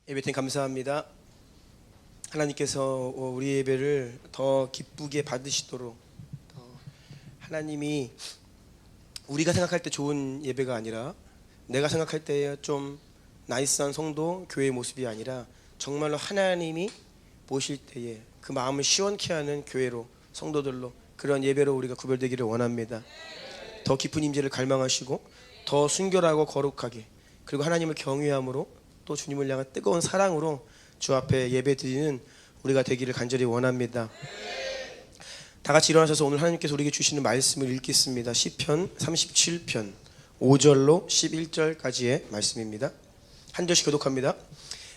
예배팀 감사합니다. 하나님께서 우리 예배를 더 기쁘게 받으시도록 하나님이 우리가 생각할 때 좋은 예배가 아니라 내가 생각할 때 좀 나이스한 성도 교회의 모습이 아니라 정말로 하나님이 보실 때에 그 마음을 시원케 하는 교회로 성도들로 그런 예배로 우리가 구별되기를 원합니다. 더 깊은 임재를 갈망하시고 더 순결하고 거룩하게 그리고 하나님을 경외함으로 또 주님을 향한 뜨거운 사랑으로 주 앞에 예배드리는 우리가 되기를 간절히 원합니다. 다 같이 일어나셔서 오늘 하나님께서 우리에게 주시는 말씀을 읽겠습니다. 시편 37편 5절로 11절까지의 말씀입니다. 한 절씩 교독합니다.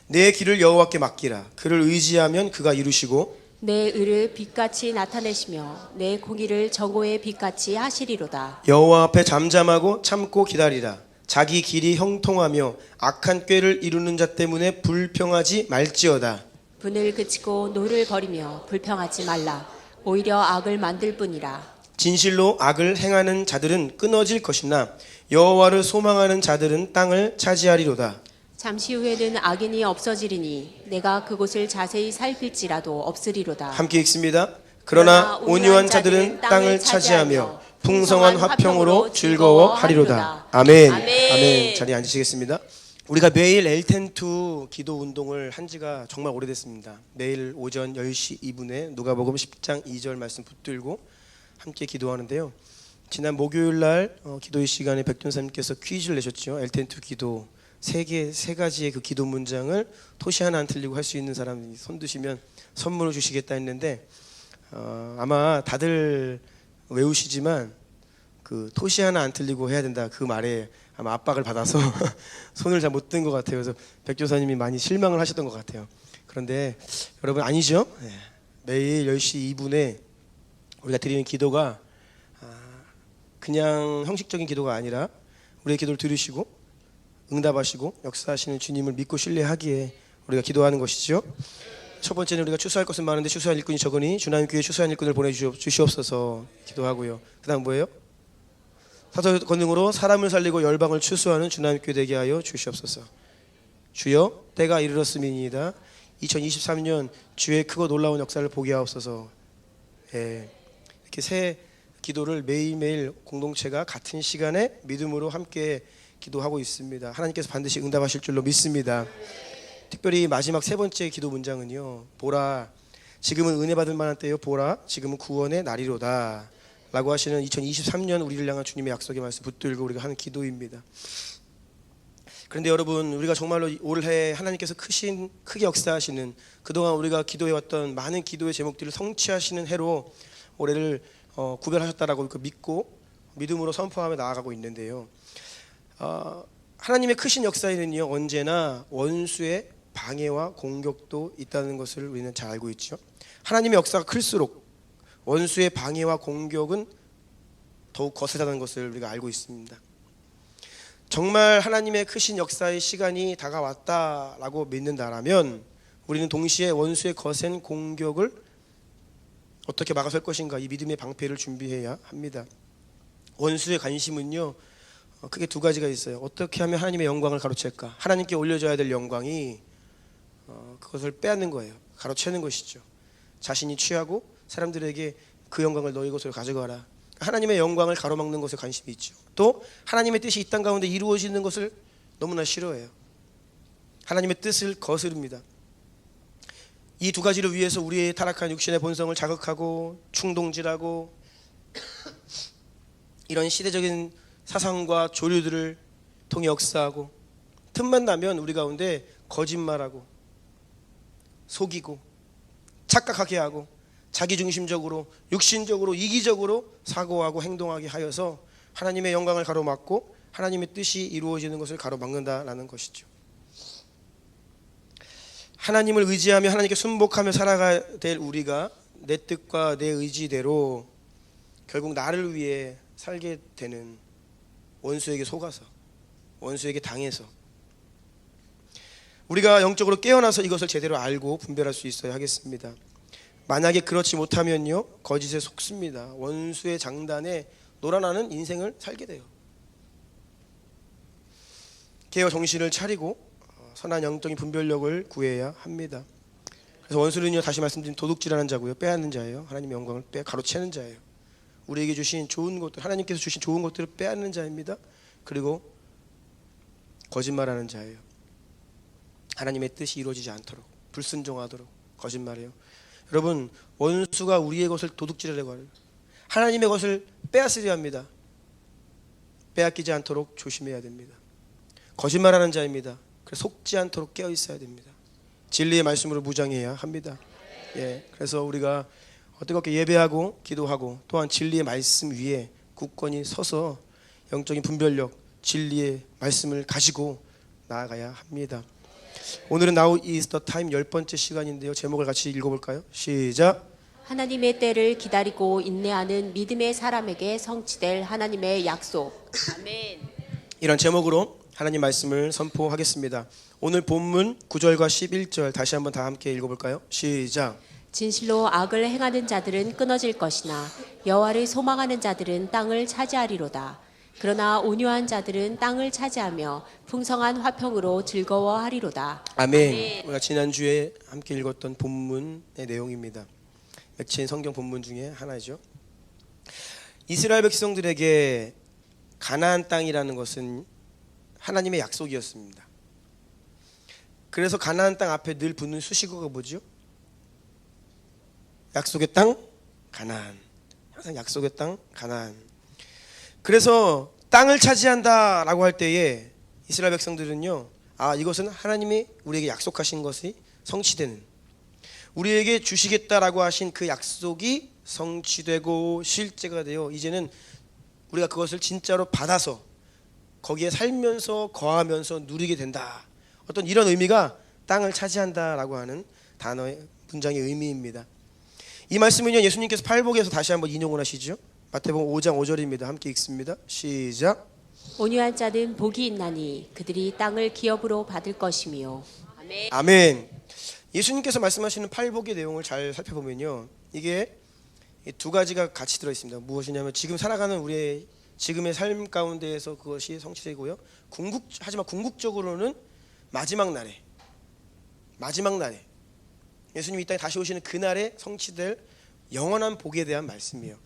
내 길을 여호와께 맡기라. 그를 의지하면 그가 이루시고 내 의를 빛같이 나타내시며 내 공의를 정오의 빛같이 하시리로다. 여호와 앞에 잠잠하고 참고 기다리라. 자기 길이 형통하며 악한 꾀를 이루는 자 때문에 불평하지 말지어다. 분을 그치고 노를 버리며 불평하지 말라. 오히려 악을 만들 뿐이라. 진실로 악을 행하는 자들은 끊어질 것이나 여호와를 소망하는 자들은 땅을 차지하리로다. 잠시 후에는 악인이 없어지리니 내가 그곳을 자세히 살필지라도 없으리로다. 함께 읽습니다. 그러나 온유한 자들은 땅을 차지하며 풍성한 화평으로 즐거워하리로다. 아멘. 아멘. 자리에 앉으시겠습니다. 우리가 매일 엘텐2 기도 운동을 한 지가 정말 오래됐습니다. 매일 오전 10시 2분에 누가복음 10장 2절 말씀 붙들고 함께 기도하는데요. 지난 목요일 날 기도의 시간에 백준사님께서 퀴즈를 내셨죠. 엘텐2 기도 세 가지의 그 기도 문장을 토시 하나 안 틀리고 할 수 있는 사람이 손 드시면 선물을 주시겠다 했는데 아마 다들 외우시지만 그 토시 하나 안 틀리고 해야 된다 그 말에 아마 압박을 받아서 손을 잘 못 든 것 같아요. 그래서 백조사님이 많이 실망을 하셨던 것 같아요. 그런데 여러분 아니죠? 네. 매일 10시 2분에 우리가 드리는 기도가 그냥 형식적인 기도가 아니라 우리의 기도를 들으시고 응답하시고 역사하시는 주님을 믿고 신뢰하기에 우리가 기도하는 것이죠. 첫 번째는 우리가 추수할 것은 많은데 추수할 일꾼이 적으니 주나님 교회에 추수한 일꾼을 보내주시옵소서 기도하고요. 그 다음 뭐예요? 사도 권능으로 사람을 살리고 열방을 추수하는 주나님 교회 되게 하여 주시옵소서. 주여 때가 이르렀음이니이다. 2023년 주의 크고 놀라운 역사를 보게 하옵소서. 이렇게 새 기도를 매일매일 공동체가 같은 시간에 믿음으로 함께 기도하고 있습니다. 하나님께서 반드시 응답하실 줄로 믿습니다. 특별히 마지막 세 번째 기도 문장은요. 보라 지금은 은혜 받을 만한 때요. 보라 지금은 구원의 날이로다 라고 하시는 2023년 우리를 향한 주님의 약속의 말씀 붙들고 우리가 하는 기도입니다. 그런데 여러분 우리가 정말로 올해 하나님께서 크게 역사하시는 그동안 우리가 기도해왔던 많은 기도의 제목들을 성취하시는 해로 올해를 구별하셨다라고 믿고 믿음으로 선포하며 나아가고 있는데요. 하나님의 크신 역사에는요 언제나 원수의 방해와 공격도 있다는 것을 우리는 잘 알고 있죠. 하나님의 역사가 클수록 원수의 방해와 공격은 더욱 거세다는 것을 우리가 알고 있습니다. 정말 하나님의 크신 역사의 시간이 다가왔다라고 믿는다라면 우리는 동시에 원수의 거센 공격을 어떻게 막아설 것인가 이 믿음의 방패를 준비해야 합니다. 원수의 관심은요 크게 두 가지가 있어요. 어떻게 하면 하나님의 영광을 가로챌까? 하나님께 올려줘야 될 영광이 그것을 빼앗는 거예요. 가로채는 것이죠. 자신이 취하고 사람들에게 그 영광을 너희 것으로 가져가라. 하나님의 영광을 가로막는 것에 관심이 있죠. 또 하나님의 뜻이 이 땅 가운데 이루어지는 것을 너무나 싫어해요. 하나님의 뜻을 거스릅니다. 이 두 가지를 위해서 우리의 타락한 육신의 본성을 자극하고 충동질하고 이런 시대적인 사상과 조류들을 통해 역사하고 틈만 나면 우리 가운데 거짓말하고 속이고 착각하게 하고 자기중심적으로 육신적으로 이기적으로 사고하고 행동하게 하여서 하나님의 영광을 가로막고 하나님의 뜻이 이루어지는 것을 가로막는다라는 것이죠. 하나님을 의지하며 하나님께 순복하며 살아가야 될 우리가 내 뜻과 내 의지대로 결국 나를 위해 살게 되는 원수에게 속아서 원수에게 당해서 우리가 영적으로 깨어나서 이것을 제대로 알고 분별할 수 있어야 하겠습니다. 만약에 그렇지 못하면요 거짓에 속습니다. 원수의 장단에 놀아나는 인생을 살게 돼요. 깨어 정신을 차리고 선한 영적인 분별력을 구해야 합니다. 그래서 원수는요, 다시 말씀드린 도둑질하는 자고요, 빼앗는 자예요. 하나님의 영광을 가로채는 자예요. 우리에게 주신 좋은 것들, 하나님께서 주신 좋은 것들을 빼앗는 자입니다. 그리고 거짓말하는 자예요. 하나님의 뜻이 이루어지지 않도록, 불순종하도록 거짓말해요. 여러분, 원수가 우리의 것을 도둑질하려고 하는, 하나님의 것을 빼앗으려 합니다. 빼앗기지 않도록 조심해야 됩니다. 거짓말하는 자입니다. 그래서 속지 않도록 깨어 있어야 됩니다. 진리의 말씀으로 무장해야 합니다. 그래서 우리가 어떻게 예배하고 기도하고 또한 진리의 말씀 위에 굳건히 서서 영적인 분별력, 진리의 말씀을 가지고 나아가야 합니다. 오늘은 Now is the time 10번째 시간인데요. 제목을 같이 읽어볼까요? 시작. 하나님의 때를 기다리고 인내하는 믿음의 사람에게 성취될 하나님의 약속. 아멘. 이런 제목으로 하나님 말씀을 선포하겠습니다. 오늘 본문 9절과 11절 다시 한번 다 함께 읽어볼까요? 시작. 진실로 악을 행하는 자들은 끊어질 것이나 여호와를 소망하는 자들은 땅을 차지하리로다. 그러나 온유한 자들은 땅을 차지하며 풍성한 화평으로 즐거워하리로다. 아멘. 우리가 지난주에 함께 읽었던 본문의 내용입니다. 맺힌 성경 본문 중에 하나죠. 이스라엘 백성들에게 가나안 땅이라는 것은 하나님의 약속이었습니다. 그래서 가나안 땅 앞에 늘 붙는 수식어가 뭐죠? 약속의 땅 가나안. 항상 약속의 땅 가나안. 그래서 땅을 차지한다라고 할 때에 이스라엘 백성들은요, 이것은 하나님이 우리에게 약속하신 것이 성취되는, 우리에게 주시겠다라고 하신 그 약속이 성취되고 실제가 되어 이제는 우리가 그것을 진짜로 받아서 거기에 살면서 거하면서 누리게 된다. 어떤 이런 의미가 땅을 차지한다라고 하는 단어의 문장의 의미입니다. 이 말씀은요, 예수님께서 팔복에서 다시 한번 인용을 하시죠. 마태복음 5장 5절입니다. 함께 읽습니다. 시작. 온유한 자는 복이 있나니 그들이 땅을 기업으로 받을 것이며. 아멘. 아멘. 예수님께서 말씀하시는 팔복의 내용을 잘 살펴보면요, 이게 두 가지가 같이 들어 있습니다. 무엇이냐면 지금 살아가는 우리의 지금의 삶 가운데에서 그것이 성취되고요. 하지만 궁극적으로는 마지막 날에 예수님이 이 땅에 다시 오시는 그날에 성취될 영원한 복에 대한 말씀이에요.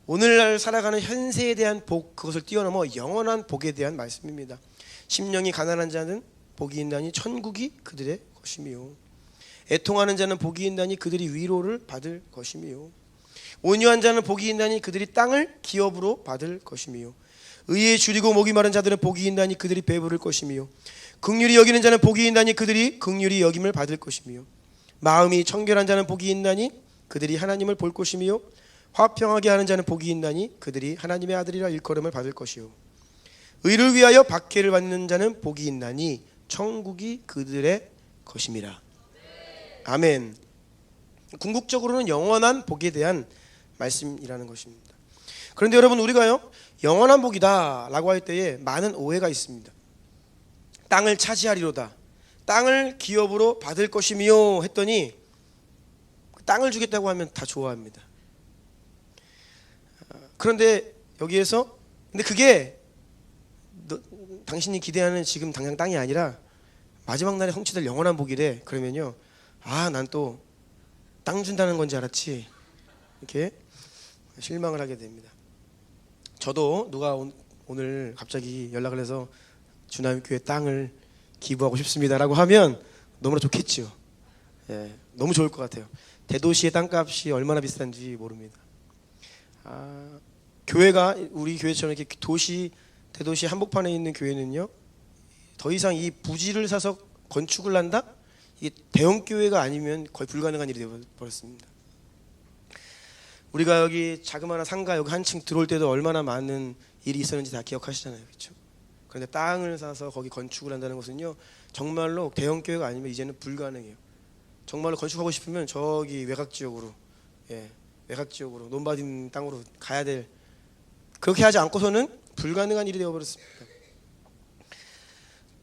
오늘날 살아가는 현세에 대한 복, 그것을 뛰어넘어 영원한 복에 대한 말씀입니다. 심령이 가난한 자는 복이 있나니 천국이 그들의 것이며, 애통하는 자는 복이 있나니 그들이 위로를 받을 것이며, 온유한 자는 복이 있나니 그들이 땅을 기업으로 받을 것이며, 의에 줄이고 목이 마른 자들은 복이 있나니 그들이 배부를 것이며, 긍휼히 여기는 자는 복이 있나니 그들이 긍휼히 여김을 받을 것이며, 마음이 청결한 자는 복이 있나니 그들이 하나님을 볼 것이며, 화평하게 하는 자는 복이 있나니 그들이 하나님의 아들이라 일컬음을 받을 것이요, 의를 위하여 박해를 받는 자는 복이 있나니 천국이 그들의 것임이라. 아멘. 궁극적으로는 영원한 복에 대한 말씀이라는 것입니다. 그런데 여러분, 우리가요, 영원한 복이다 라고 할 때에 많은 오해가 있습니다. 땅을 차지하리로다, 땅을 기업으로 받을 것이며 했더니 땅을 주겠다고 하면 다 좋아합니다. 그런데 여기에서 근데 그게 당신이 기대하는 지금 당장 땅이 아니라 마지막 날에 성취될 영원한 복이래. 그러면요, 난 또 땅 준다는 건지 알았지, 이렇게 실망을 하게 됩니다. 저도 누가 오늘 갑자기 연락을 해서 주남교회 땅을 기부하고 싶습니다라고 하면 너무나 좋겠죠. 너무 좋을 것 같아요. 대도시의 땅값이 얼마나 비싼지 모릅니다. 교회가 우리 교회처럼 이렇게 대도시 한복판에 있는 교회는요, 더 이상 이 부지를 사서 건축을 한다? 이게 대형 교회가 아니면 거의 불가능한 일이 되어버렸습니다. 우리가 여기 자그마한 상가 여기 한층 들어올 때도 얼마나 많은 일이 있었는지 다 기억하시잖아요, 그렇죠? 그런데 땅을 사서 거기 건축을 한다는 것은요, 정말로 대형 교회가 아니면 이제는 불가능해요. 정말로 건축하고 싶으면 저기 외곽 지역으로 논밭인 땅으로 가야 될, 그렇게 하지 않고서는 불가능한 일이 되어버렸습니다.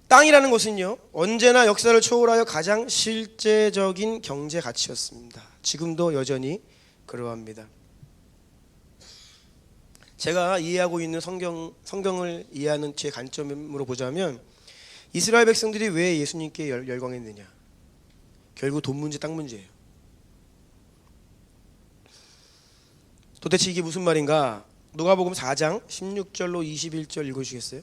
땅이라는 것은요, 언제나 역사를 초월하여 가장 실제적인 경제 가치였습니다. 지금도 여전히 그러합니다. 제가 이해하고 있는 성경을 이해하는 제 관점으로 보자면, 이스라엘 백성들이 왜 예수님께 열광했느냐? 결국 돈 문제, 땅 문제예요. 도대체 이게 무슨 말인가? 누가복음 4장 16절로 21절 읽어주시겠어요?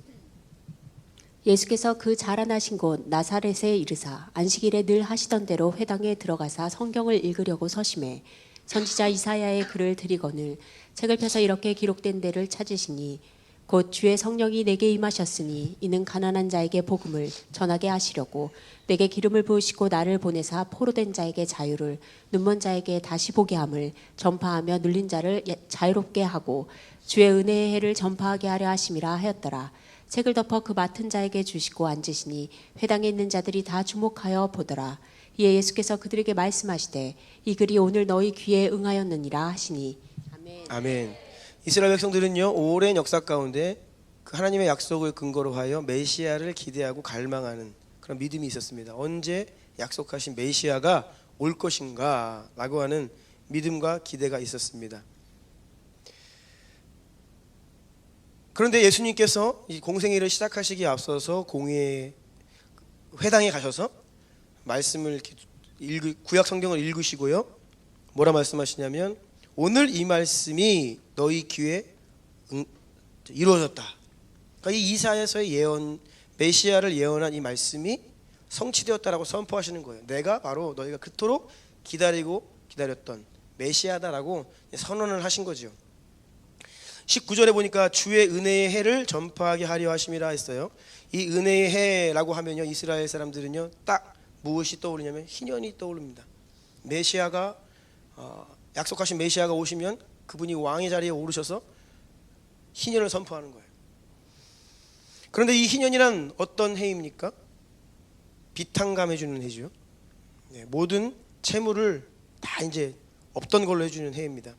예수께서 그 자라나신 곳 나사렛에 이르사 안식일에 늘 하시던 대로 회당에 들어가사 성경을 읽으려고 서심해 선지자 이사야의 글을 들이거늘 책을 펴서 이렇게 기록된 데를 찾으시니 곧 주의 성령이 내게 임하셨으니 이는 가난한 자에게 복음을 전하게 하시려고 내게 기름을 부으시고 나를 보내사 포로된 자에게 자유를 눈먼 자에게 다시 보게 함을 전파하며 눌린 자를 자유롭게 하고 주의 은혜의 해를 전파하게 하려 하심이라 하였더라. 책을 덮어 그 맡은 자에게 주시고 앉으시니 회당에 있는 자들이 다 주목하여 보더라. 이에 예수께서 그들에게 말씀하시되 이 글이 오늘 너희 귀에 응하였느니라 하시니 아멘. 아멘. 이스라엘 백성들은요, 오랜 역사 가운데 그 하나님의 약속을 근거로 하여 메시아를 기대하고 갈망하는 그런 믿음이 있었습니다. 언제 약속하신 메시아가 올 것인가 라고 하는 믿음과 기대가 있었습니다. 그런데 예수님께서 이 공생애를 시작하시기에 앞서서 공회 회당에 가셔서 말씀을 구약 성경을 읽으시고요. 뭐라 말씀하시냐면 오늘 이 말씀이 너희 귀에 이루어졌다. 그러니까 이 이사야서의 예언, 메시아를 예언한 이 말씀이 성취되었다라고 선포하시는 거예요. 내가 바로 너희가 그토록 기다렸던 메시아다라고 선언을 하신 거죠. 19절에 보니까 주의 은혜의 해를 전파하게 하려 하심이라 했어요. 이 은혜의 해라고 하면요, 이스라엘 사람들은요 딱 무엇이 떠오르냐면 희년이 떠오릅니다. 메시아가 약속하신 메시아가 오시면 그분이 왕의 자리에 오르셔서 희년을 선포하는 거예요. 그런데 이 희년이란 어떤 해입니까? 비탕감해 주는 해죠. 모든 채무를 다 이제 없던 걸로 해주는 해입니다.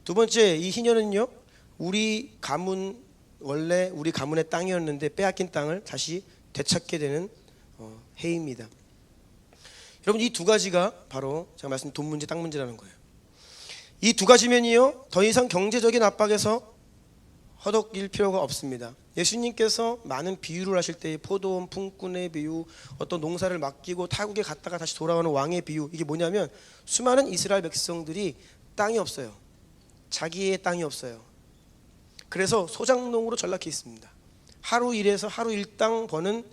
두 번째, 이 희년은요, 우리 가문, 원래 우리 가문의 땅이었는데 빼앗긴 땅을 다시 되찾게 되는 해입니다. 여러분, 이 두 가지가 바로 제가 말씀드린 돈 문제, 땅 문제라는 거예요. 이 두 가지면요 더 이상 경제적인 압박에서 허덕일 필요가 없습니다. 예수님께서 많은 비유를 하실 때 포도원 품꾼의 비유, 어떤 농사를 맡기고 타국에 갔다가 다시 돌아오는 왕의 비유, 이게 뭐냐면 수많은 이스라엘 백성들이 땅이 없어요. 자기의 땅이 없어요. 그래서 소작농으로 전락해 있습니다. 하루 일해서 하루 일당 버는,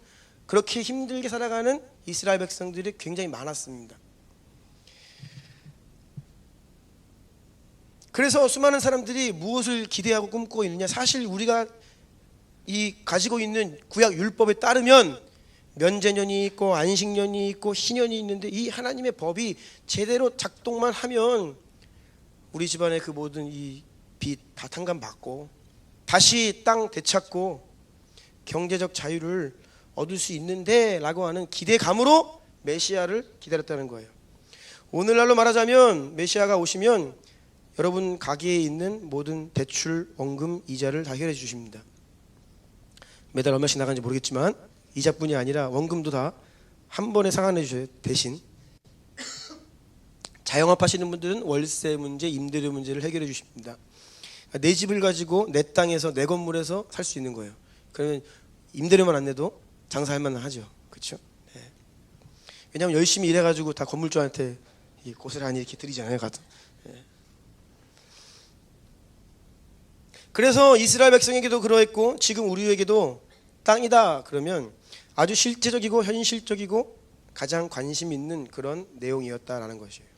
그렇게 힘들게 살아가는 이스라엘 백성들이 굉장히 많았습니다. 그래서 수많은 사람들이 무엇을 기대하고 꿈꾸고 있느냐, 사실 우리가 이 가지고 있는 구약 율법에 따르면 면제년이 있고 안식년이 있고 희년이 있는데 이 하나님의 법이 제대로 작동만 하면 우리 집안의 그 모든 이 빚 다 탕감받고 다시 땅 되찾고 경제적 자유를 얻을 수 있는데 라고 하는 기대감으로 메시아를 기다렸다는 거예요. 오늘날로 말하자면 메시아가 오시면 여러분 가게에 있는 모든 대출, 원금, 이자를 다 해결해 주십니다. 매달 얼마씩 나가는지 모르겠지만 이자뿐이 아니라 원금도 다 한 번에 상환해 주셔요. 대신 자영업 하시는 분들은 월세 문제, 임대료 문제를 해결해 주십니다. 내 집을 가지고 내 땅에서 내 건물에서 살 수 있는 거예요. 그러면 임대료만 안 내도 장사할 만은 하죠. 그렇죠? 네. 왜냐하면 열심히 일해가지고 다 건물주한테 이 고스란히 이렇게 드리잖아요. 가도. 네. 그래서 이스라엘 백성에게도 그러했고 지금 우리에게도 땅이다 그러면 아주 실제적이고 현실적이고 가장 관심 있는 그런 내용이었다라는 것이에요.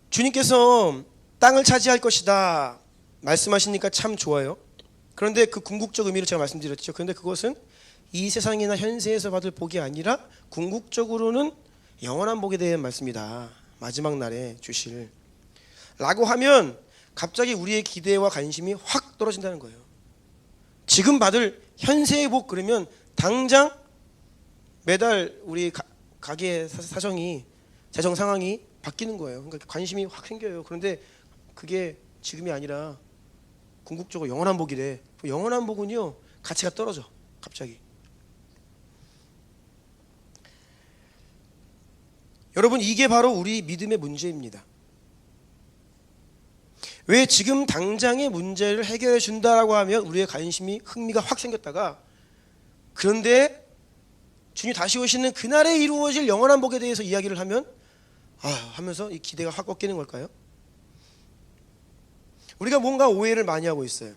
주님께서 땅을 차지할 것이다 말씀하시니까 참 좋아요. 그런데 그 궁극적 의미를 제가 말씀드렸죠. 그런데 그것은 이 세상이나 현세에서 받을 복이 아니라 궁극적으로는 영원한 복에 대한 말씀이다. 마지막 날에 주실 라고 하면 갑자기 우리의 기대와 관심이 확 떨어진다는 거예요. 지금 받을 현세의 복 그러면 당장 매달 우리 가게의 사정이, 재정 상황이 바뀌는 거예요. 그러니까 관심이 확 생겨요. 그런데 그게 지금이 아니라 궁극적으로 영원한 복이래. 영원한 복은요 가치가 떨어져 갑자기. 여러분, 이게 바로 우리 믿음의 문제입니다. 왜 지금 당장의 문제를 해결해 준다라고 하면 우리의 관심이 흥미가 확 생겼다가 그런데 주님 다시 오시는 그날에 이루어질 영원한 복에 대해서 이야기를 하면 하면서 이 기대가 확 꺾이는 걸까요? 우리가 뭔가 오해를 많이 하고 있어요.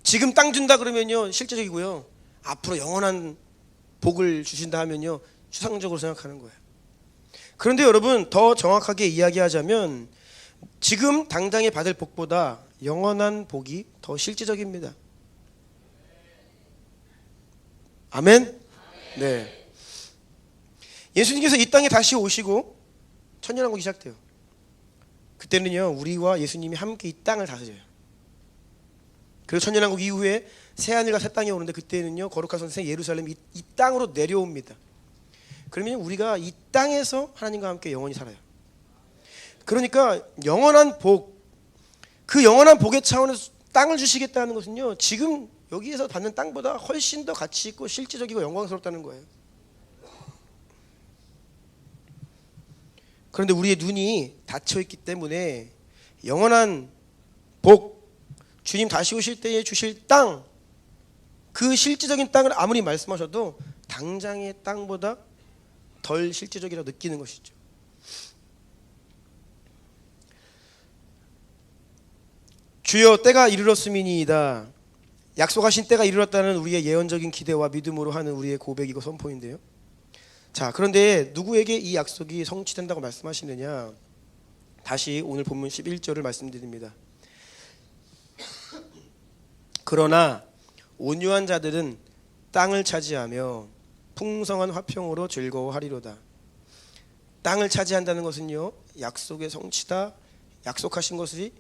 지금 땅 준다 그러면요 실제적이고요. 앞으로 영원한 복을 주신다 하면요 추상적으로 생각하는 거예요. 그런데 여러분 더 정확하게 이야기하자면 지금 당장에 받을 복보다 영원한 복이 더 실제적입니다. 아멘? 네. 예수님께서 이 땅에 다시 오시고 천년왕국이 시작돼요. 그때는요 우리와 예수님이 함께 이 땅을 다스려요. 그리고 천년왕국 이후에 새하늘과 새 땅이 오는데 그때는요 거룩한 선생 예루살렘이 이 땅으로 내려옵니다. 그러면 우리가 이 땅에서 하나님과 함께 영원히 살아요. 그러니까 영원한 복, 그 영원한 복의 차원에서 땅을 주시겠다는 것은요 지금 여기에서 받는 땅보다 훨씬 더 가치 있고 실질적이고 영광스럽다는 거예요. 그런데 우리의 눈이 닫혀 있기 때문에 영원한 복, 주님 다시 오실 때에 주실 땅, 그 실질적인 땅을 아무리 말씀하셔도 당장의 땅보다 덜 실질적이라고 느끼는 것이죠. 주여 때가 이르렀음이니이다. 약속하신 때가 이르렀다는 우리의 예언적인 기대와 믿음으로 하는 우리의 고백이고 선포인데요. 자, 그런데 누구에게 이 약속이 성취된다고 말씀하시느냐? 다시 오늘 본문 11절을 말씀드립니다. 그러나 온유한 자들은 땅을 차지하며 풍성한 화평으로 즐거워하리로다. 땅을 차지한다는 것은요 약속의 성취다, 약속하신 것이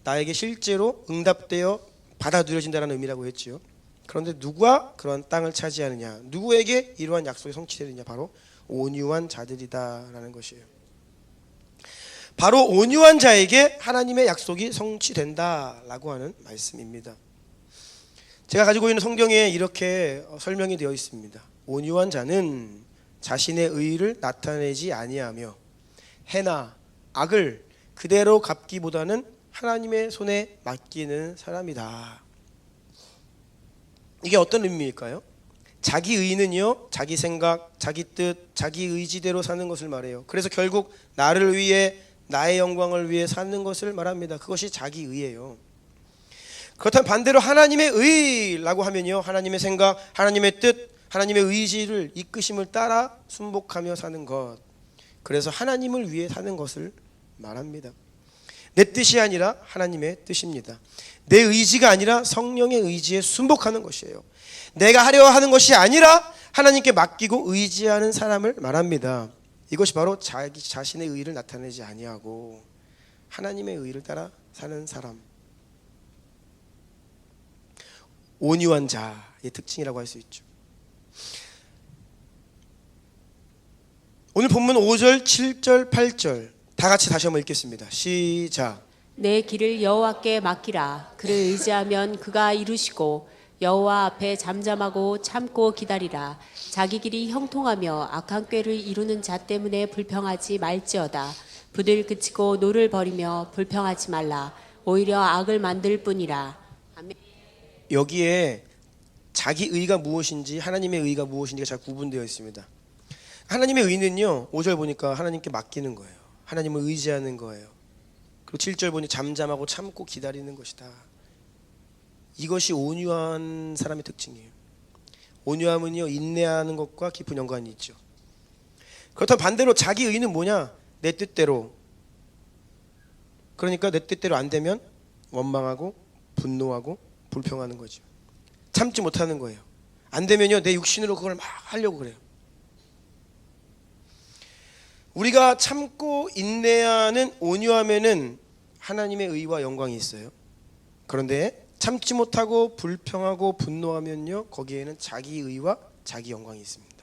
나에게 실제로 응답되어 받아들여진다는 의미라고 했지요. 그런데 누가 그런 땅을 차지하느냐, 누구에게 이러한 약속이 성취되느냐, 바로 온유한 자들이다라는 것이에요. 바로 온유한 자에게 하나님의 약속이 성취된다라고 하는 말씀입니다. 제가 가지고 있는 성경에 이렇게 설명이 되어 있습니다. 온유한 자는 자신의 의를 나타내지 아니하며 해나 악을 그대로 갚기보다는 하나님의 손에 맡기는 사람이다. 이게 어떤 의미일까요? 자기 의는요 자기 생각, 자기 뜻, 자기 의지대로 사는 것을 말해요. 그래서 결국 나를 위해, 나의 영광을 위해 사는 것을 말합니다. 그것이 자기 의예요. 그렇다면 반대로 하나님의 의라고 하면요 하나님의 생각, 하나님의 뜻, 하나님의 의지를 이끄심을 따라 순복하며 사는 것, 그래서 하나님을 위해 사는 것을 말합니다. 내 뜻이 아니라 하나님의 뜻입니다. 내 의지가 아니라 성령의 의지에 순복하는 것이에요. 내가 하려 하는 것이 아니라 하나님께 맡기고 의지하는 사람을 말합니다. 이것이 바로 자기 자신의 의를 나타내지 아니하고 하나님의 의를 따라 사는 사람, 온유한 자의 특징이라고 할 수 있죠. 오늘 본문 5절, 7절, 8절 다 같이 다시 한번 읽겠습니다. 시작. 내 길을 여호와께 맡기라. 그를 의지하면 그가 이루시고 여호와 앞에 잠잠하고 참고 기다리라. 자기 길이 형통하며 악한 꾀를 이루는 자 때문에 불평하지 말지어다. 부들 그치고 노를 버리며 불평하지 말라. 오히려 악을 만들 뿐이라. 아멘. 여기에 자기 의가 무엇인지 하나님의 의가 무엇인지가 잘 구분되어 있습니다. 하나님의 의는요 5절 보니까 하나님께 맡기는 거예요. 하나님을 의지하는 거예요. 그리고 7절 보니 잠잠하고 참고 기다리는 것이다. 이것이 온유한 사람의 특징이에요. 온유함은요 인내하는 것과 깊은 연관이 있죠. 그렇다면 반대로 자기 의는 뭐냐? 내 뜻대로. 그러니까 내 뜻대로 안 되면 원망하고 분노하고 불평하는 거죠. 참지 못하는 거예요. 안 되면요 내 육신으로 그걸 막 하려고 그래요. 우리가 참고 인내하는 온유함에는 하나님의 의와 영광이 있어요. 그런데 참지 못하고 불평하고 분노하면요 거기에는 자기 의와 자기 영광이 있습니다.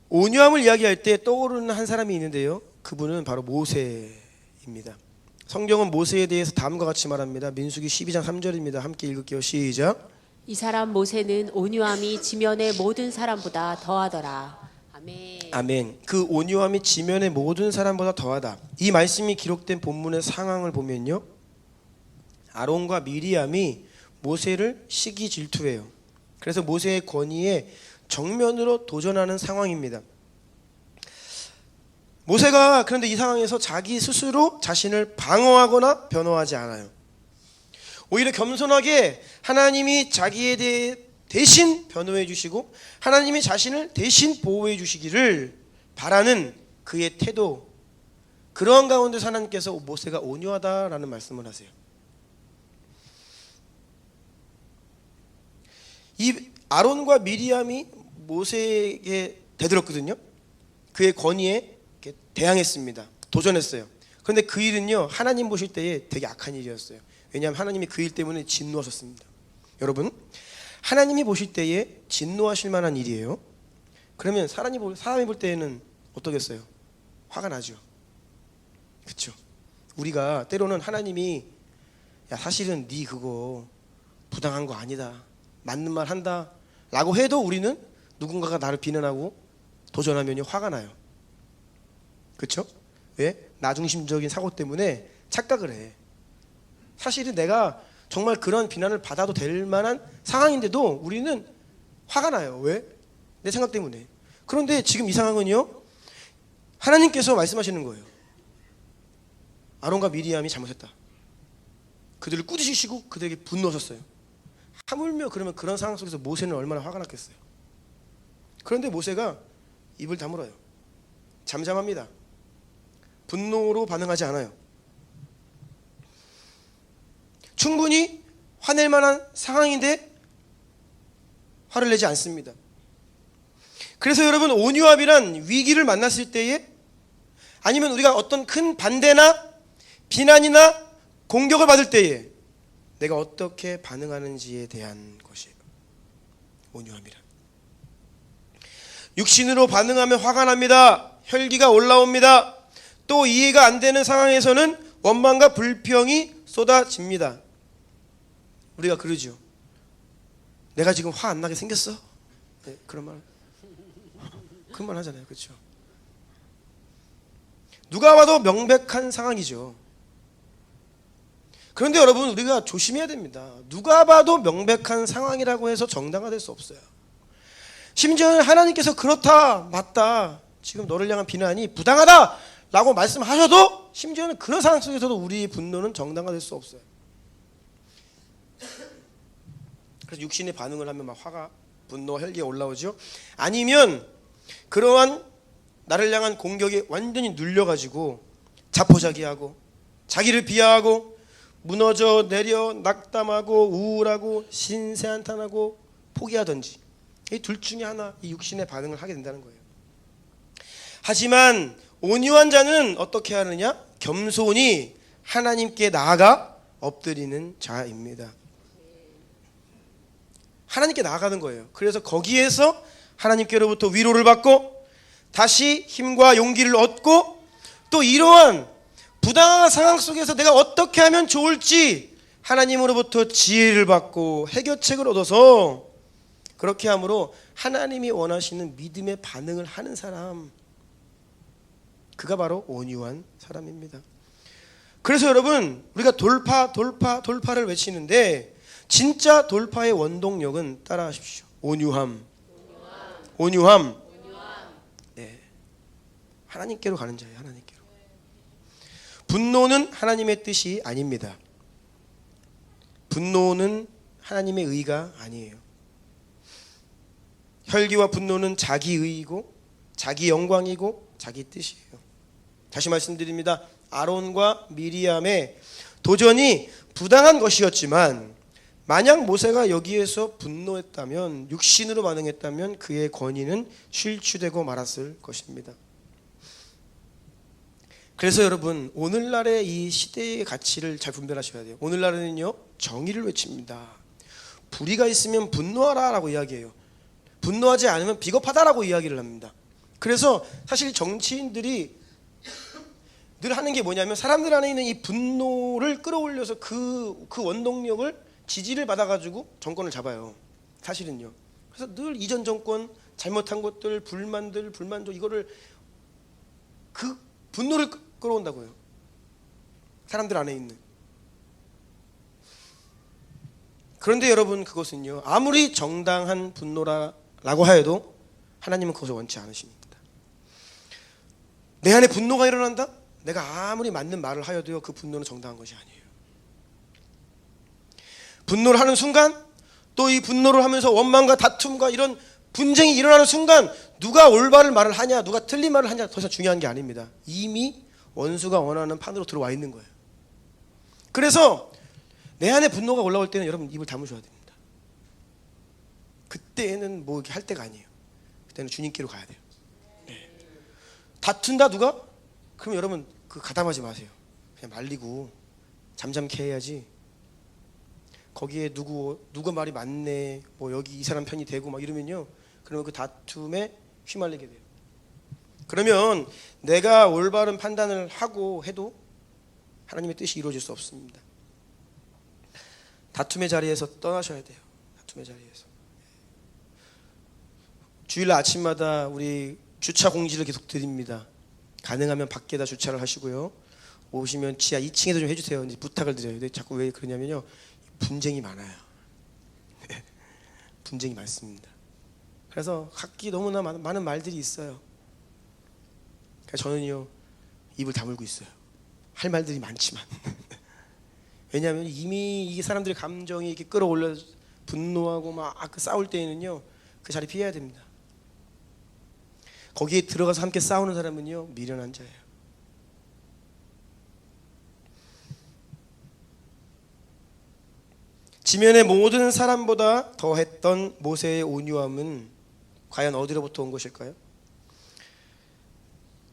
온유함을 이야기할 때 떠오르는 한 사람이 있는데요, 그분은 바로 모세입니다. 성경은 모세에 대해서 다음과 같이 말합니다. 민수기 12장 3절입니다. 함께 읽을게요. 시작. 이 사람 모세는 온유함이 지면의 모든 사람보다 더하더라. 아멘. 아멘. 그 온유함이 지면의 모든 사람보다 더하다. 이 말씀이 기록된 본문의 상황을 보면요, 아론과 미리암이 모세를 시기 질투해요. 그래서 모세의 권위에 정면으로 도전하는 상황입니다. 모세가 그런데 이 상황에서 자기 스스로 자신을 방어하거나 변호하지 않아요. 오히려 겸손하게 하나님이 자기에 대해 대신 변호해 주시고 하나님이 자신을 대신 보호해 주시기를 바라는 그의 태도, 그러한 가운데서 하나님께서 모세가 온유하다라는 말씀을 하세요. 이 아론과 미리암이 모세에게 대들었거든요. 그의 권위에 대항했습니다. 도전했어요. 그런데 그 일은요, 하나님 보실 때에 되게 악한 일이었어요. 왜냐하면 하나님이 그 일 때문에 진노하셨습니다. 여러분, 하나님이 보실 때에 진노하실 만한 일이에요. 그러면 사람이 볼 때에는 어떠겠어요? 화가 나죠. 그렇죠? 우리가 때로는 하나님이 야 사실은 네 그거 부당한 거 아니다, 맞는 말 한다 라고 해도 우리는 누군가가 나를 비난하고 도전하면 화가 나요. 그렇죠? 왜? 나중심적인 사고 때문에 착각을 해. 사실은 내가 정말 그런 비난을 받아도 될 만한 상황인데도 우리는 화가 나요. 왜? 내 생각 때문에. 그런데 지금 이 상황은요, 하나님께서 말씀하시는 거예요. 아론과 미리암이 잘못했다. 그들을 꾸짖으시고 그들에게 분노하셨어요. 하물며 그러면 그런 상황 속에서 모세는 얼마나 화가 났겠어요. 그런데 모세가 입을 다물어요. 잠잠합니다. 분노로 반응하지 않아요. 충분히 화낼 만한 상황인데 화를 내지 않습니다. 그래서 여러분, 온유함이란 위기를 만났을 때에, 아니면 우리가 어떤 큰 반대나 비난이나 공격을 받을 때에 내가 어떻게 반응하는지에 대한 것이에요. 온유함이란. 육신으로 반응하면 화가 납니다. 혈기가 올라옵니다. 또 이해가 안 되는 상황에서는 원망과 불평이 쏟아집니다. 우리가 그러죠. 내가 지금 화 안 나게 생겼어? 네, 그런 말 하잖아요. 그렇죠? 누가 봐도 명백한 상황이죠. 그런데 여러분, 우리가 조심해야 됩니다. 누가 봐도 명백한 상황이라고 해서 정당화될 수 없어요. 심지어 하나님께서 그렇다, 맞다, 지금 너를 향한 비난이 부당하다 라고 말씀하셔도 심지어는 그런 상황 속에서도 우리의 분노는 정당화될 수 없어요. 그래서 육신의 반응을 하면 막 화가, 분노, 혈기가 올라오죠. 아니면 그러한 나를 향한 공격에 완전히 눌려가지고 자포자기하고 자기를 비하하고 무너져 내려 낙담하고 우울하고 신세한탄하고 포기하든지, 이 둘 중에 하나, 이 육신의 반응을 하게 된다는 거예요. 하지만 온유한 자는 어떻게 하느냐? 겸손히 하나님께 나아가 엎드리는 자입니다. 하나님께 나아가는 거예요. 그래서 거기에서 하나님께로부터 위로를 받고 다시 힘과 용기를 얻고, 또 이러한 부당한 상황 속에서 내가 어떻게 하면 좋을지 하나님으로부터 지혜를 받고 해결책을 얻어서 그렇게 함으로 하나님이 원하시는 믿음의 반응을 하는 사람, 그가 바로 온유한 사람입니다. 그래서 여러분, 우리가 돌파를 외치는데 진짜 돌파의 원동력은 따라하십시오. 온유함. 네. 하나님께로 가는 자예요. 하나님께로. 분노는 하나님의 뜻이 아닙니다. 분노는 하나님의 의가 아니에요. 혈기와 분노는 자기 의이고 자기 영광이고 자기 뜻이에요. 다시 말씀드립니다. 아론과 미리암의 도전이 부당한 것이었지만, 만약 모세가 여기에서 분노했다면, 육신으로 반응했다면 그의 권위는 실추되고 말았을 것입니다. 그래서 여러분, 오늘날의 이 시대의 가치를 잘 분별하셔야 돼요. 오늘날에는요, 정의를 외칩니다. 불의가 있으면 분노하라 라고 이야기해요. 분노하지 않으면 비겁하다라고 이야기를 합니다. 그래서 사실 정치인들이 늘 하는 게 뭐냐면, 사람들 안에 있는 이 분노를 끌어올려서 그 원동력을 지지를 받아가지고 정권을 잡아요. 사실은요. 그래서 늘 이전 정권 잘못한 것들, 불만족 이거를 그 분노를 끌어온다고요. 사람들 안에 있는. 그런데 여러분 그것은요 아무리 정당한 분노라고 하여도 하나님은 그것을 원치 않으십니다. 내 안에 분노가 일어난다? 내가 아무리 맞는 말을 하여도요 그 분노는 정당한 것이 아니에요. 분노를 하는 순간 또 이 분노를 하면서 원망과 다툼과 이런 분쟁이 일어나는 순간 누가 올바른 말을 하냐 누가 틀린 말을 하냐 더 이상 중요한 게 아닙니다. 이미 원수가 원하는 판으로 들어와 있는 거예요. 그래서 내 안에 분노가 올라올 때는 여러분 입을 다무셔야 됩니다. 그때는 뭐 이렇게 할 때가 아니에요. 그때는 주님께로 가야 돼요. 네. 다툰다 누가? 그럼 여러분 그 가담하지 마세요. 그냥 말리고 잠잠케 해야지. 거기에 누가 말이 맞네, 뭐 여기 이 사람 편이 되고 막 이러면요, 그러면 그 다툼에 휘말리게 돼요. 그러면 내가 올바른 판단을 하고 해도 하나님의 뜻이 이루어질 수 없습니다. 다툼의 자리에서 떠나셔야 돼요. 다툼의 자리에서. 주일 아침마다 우리 주차 공지를 계속 드립니다. 가능하면 밖에다 주차를 하시고요. 오시면 지하 2층에도 좀 해주세요. 이제 부탁을 드려요. 근데 자꾸 왜 그러냐면요, 분쟁이 많아요. 분쟁이 많습니다. 그래서 각기 너무나 많은 말들이 있어요. 그래서 저는요 입을 다물고 있어요. 할 말들이 많지만 왜냐하면 이미 이 사람들의 감정이 이렇게 끌어올려 분노하고 막 싸울 때에는요 그 자리 피해야 됩니다. 거기에 들어가서 함께 싸우는 사람은요 미련한 자예요. 지면의 모든 사람보다 더했던 모세의 온유함은 과연 어디로부터 온 것일까요?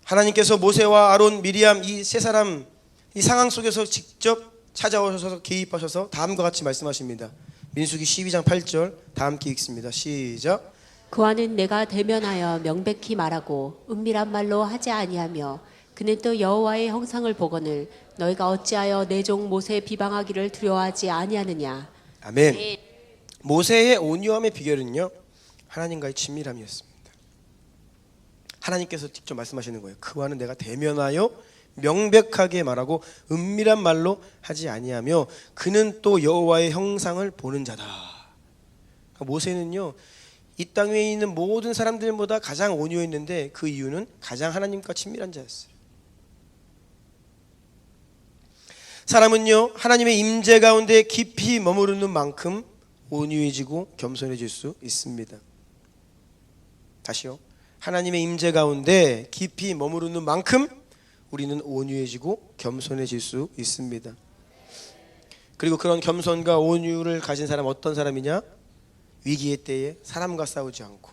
하나님께서 모세와 아론, 미리암 이 세 사람 이 상황 속에서 직접 찾아오셔서 개입하셔서 다음과 같이 말씀하십니다. 민수기 12장 8절 다 함께 읽습니다. 시작. 그와는 내가 대면하여 명백히 말하고 은밀한 말로 하지 아니하며 그는 또 여호와의 형상을 보거늘 너희가 어찌하여 내 종 모세 비방하기를 두려워하지 아니하느냐. 아멘. 모세의 온유함의 비결은요 하나님과의 친밀함이었습니다. 하나님께서 직접 말씀하시는 거예요. 그와는 내가 대면하여 명백하게 말하고 은밀한 말로 하지 아니하며 그는 또 여호와의 형상을 보는 자다. 모세는요 이 땅 위에 있는 모든 사람들보다 가장 온유했는데 그 이유는 가장 하나님과 친밀한 자였어요. 사람은요 하나님의 임재 가운데 깊이 머무르는 만큼 온유해지고 겸손해질 수 있습니다. 다시요. 하나님의 임재 가운데 깊이 머무르는 만큼 우리는 온유해지고 겸손해질 수 있습니다. 그리고 그런 겸손과 온유를 가진 사람 어떤 사람이냐? 위기의 때에 사람과 싸우지 않고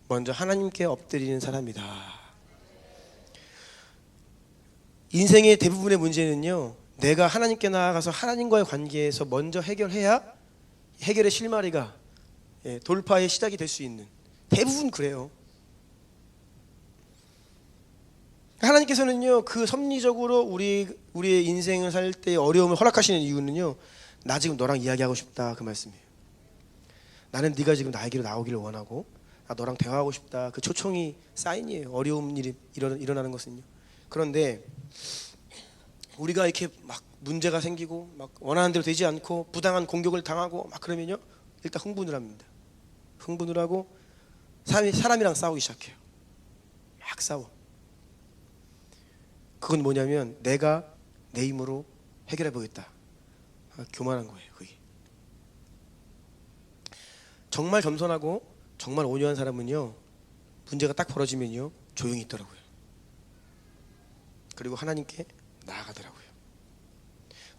먼저 하나님께 엎드리는 사람이다. 인생의 대부분의 문제는요 내가 하나님께 나아가서 하나님과의 관계에서 먼저 해결해야 해결의 실마리가 돌파의 시작이 될 수 있는, 대부분 그래요. 하나님께서는요 그 섭리적으로 우리의 인생을 살 때 어려움을 허락하시는 이유는요 나 지금 너랑 이야기하고 싶다 그 말씀이에요. 나는 네가 지금 나에게로 나오기를 원하고 나 너랑 대화하고 싶다 그 초청이 사인이에요. 어려운 일이 일어나는 것은요. 그런데 우리가 이렇게 막 문제가 생기고 막 원하는 대로 되지 않고 부당한 공격을 당하고 막 그러면요 일단 흥분을 합니다. 흥분을 하고 사람이랑 싸우기 시작해요. 막 싸워. 그건 뭐냐면 내가 내 힘으로 해결해 보겠다. 교만한 거예요. 그게. 정말 겸손하고 정말 온유한 사람은요 문제가 딱 벌어지면요 조용히 있더라고요. 그리고 하나님께 나아가더라고요.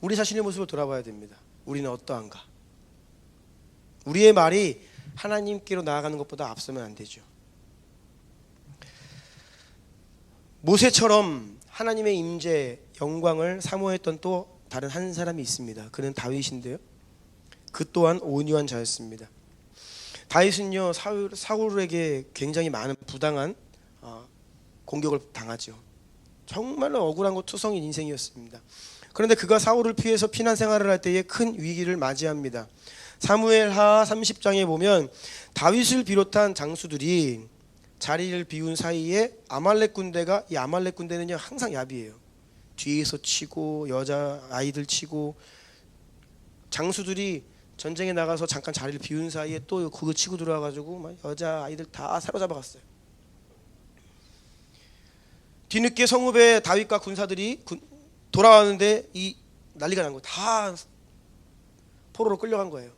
우리 자신의 모습을 돌아봐야 됩니다. 우리는 어떠한가? 우리의 말이 하나님께로 나아가는 것보다 앞서면 안 되죠. 모세처럼 하나님의 임재, 영광을 사모했던 또 다른 한 사람이 있습니다. 그는 다윗인데요. 그 또한 온유한 자였습니다. 다윗은요 사울에게 굉장히 많은 부당한 공격을 당하죠. 정말로 억울한 것 투성인 인생이었습니다. 그런데 그가 사울을 피해서 피난 생활을 할 때에 큰 위기를 맞이합니다. 사무엘하 30장에 보면 다윗을 비롯한 장수들이 자리를 비운 사이에 아말렉 군대가, 이 아말렉 군대는요 항상 야비해요. 뒤에서 치고 여자 아이들 치고, 장수들이 전쟁에 나가서 잠깐 자리를 비운 사이에 또 그거 치고 들어와가지고 막 여자 아이들 다 사로잡아갔어요. 뒤늦게 성읍에 다윗과 군사들이 돌아왔는데 이 난리가 난 거예요. 다 포로로 끌려간 거예요.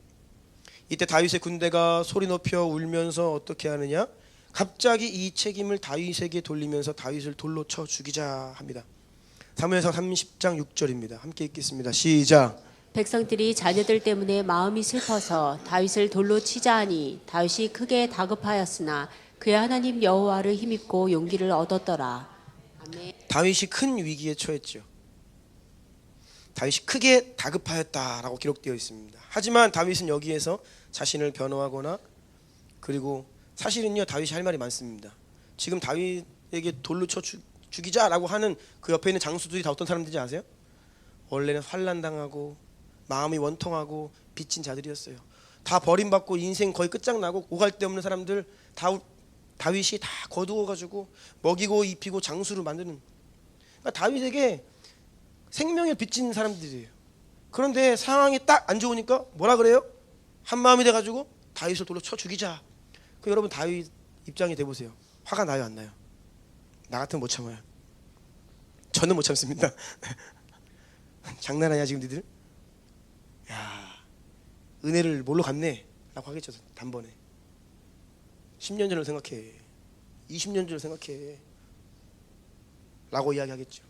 이때 다윗의 군대가 소리 높여 울면서 어떻게 하느냐? 갑자기 이 책임을 다윗에게 돌리면서 다윗을 돌로 쳐 죽이자 합니다. 사무엘상 30장 6절입니다. 함께 읽겠습니다. 시작. 백성들이 자녀들 때문에 마음이 슬퍼서 다윗을 돌로 치자 하니 다윗이 크게 다급하였으나 그의 하나님 여호와를 힘입고 용기를 얻었더라. 아멘. 다윗이 큰 위기에 처했죠. 다윗이 크게 다급하였다라고 기록되어 있습니다. 하지만 다윗은 여기에서 자신을 변호하거나, 그리고 사실은요 다윗이 할 말이 많습니다. 지금 다윗에게 돌로 쳐 죽이자라고 하는 그 옆에 있는 장수들이 다 어떤 사람들인지 아세요? 원래는 환난당하고 마음이 원통하고 빚진 자들이었어요. 다 버림받고 인생 거의 끝장나고 오갈 데 없는 사람들 다 다윗이 다 거두어가지고 먹이고 입히고 장수로 만드는, 그러니까 다윗에게 생명을 빚진 사람들이에요. 그런데 상황이 딱 안 좋으니까 뭐라 그래요? 한 마음이 돼가지고 다윗을 돌로 쳐 죽이자. 그 여러분 다윗 입장이 돼보세요. 화가 나요 안 나요? 나 같으면 못 참아요. 저는 못 참습니다. 장난하냐 지금 니들? 야, 은혜를 뭘로 갚네? 라고 하겠죠 단번에. 10년 전을 생각해, 20년 전을 생각해 라고 이야기하겠죠.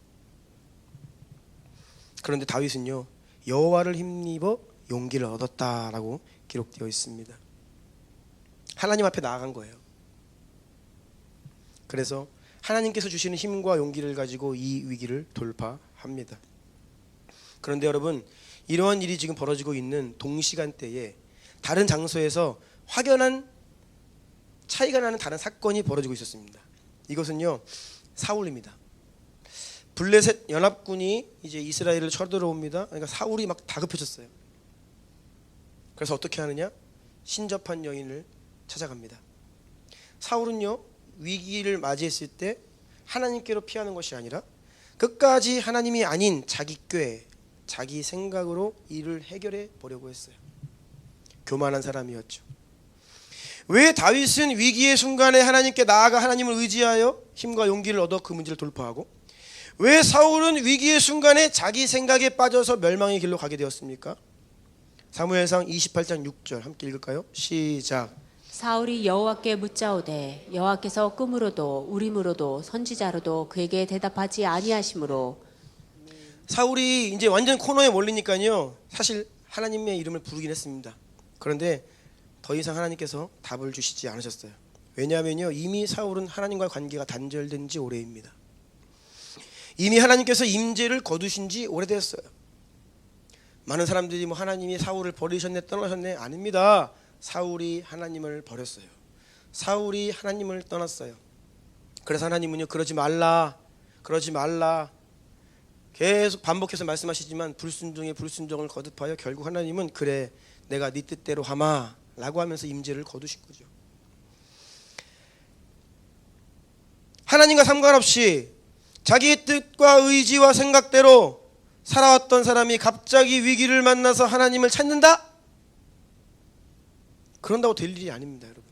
그런데 다윗은요 여호와를 힘입어 용기를 얻었다라고 기록되어 있습니다. 하나님 앞에 나아간 거예요. 그래서 하나님께서 주시는 힘과 용기를 가지고 이 위기를 돌파합니다. 그런데 여러분, 이러한 일이 지금 벌어지고 있는 동시간대에 다른 장소에서 확연한 차이가 나는 다른 사건이 벌어지고 있었습니다. 이것은요 사울입니다. 블레셋 연합군이 이제 이스라엘을 쳐들어옵니다. 그러니까 사울이 막 다급해졌어요. 그래서 어떻게 하느냐? 신접한 여인을 찾아갑니다. 사울은요 위기를 맞이했을 때 하나님께로 피하는 것이 아니라 끝까지 하나님이 아닌 자기 꾀, 자기 생각으로 일을 해결해 보려고 했어요. 교만한 사람이었죠. 왜 다윗은 위기의 순간에 하나님께 나아가 하나님을 의지하여 힘과 용기를 얻어 그 문제를 돌파하고, 왜 사울은 위기의 순간에 자기 생각에 빠져서 멸망의 길로 가게 되었습니까? 사무엘상 28장 6절 함께 읽을까요? 시작. 사울이 여호와께 묻자오되 여호와께서 꿈으로도 우림으로도 선지자로도 그에게 대답하지 아니하시므로. 사울이 이제 완전 코너에 몰리니까요 사실 하나님의 이름을 부르긴 했습니다. 그런데 더 이상 하나님께서 답을 주시지 않으셨어요. 왜냐하면요 이미 사울은 하나님과의 관계가 단절된 지 오래입니다. 이미 하나님께서 임재를 거두신 지 오래됐어요. 많은 사람들이 뭐 하나님이 사울을 버리셨네 떠나셨네, 아닙니다. 사울이 하나님을 버렸어요. 사울이 하나님을 떠났어요. 그래서 하나님은요 그러지 말라 계속 반복해서 말씀하시지만 불순종에 불순종을 거듭하여 결국 하나님은 그래 내가 네 뜻대로 하마 라고 하면서 임재를 거두신 거죠. 하나님과 상관없이 자기의 뜻과 의지와 생각대로 살아왔던 사람이 갑자기 위기를 만나서 하나님을 찾는다? 그런다고 될 일이 아닙니다, 여러분.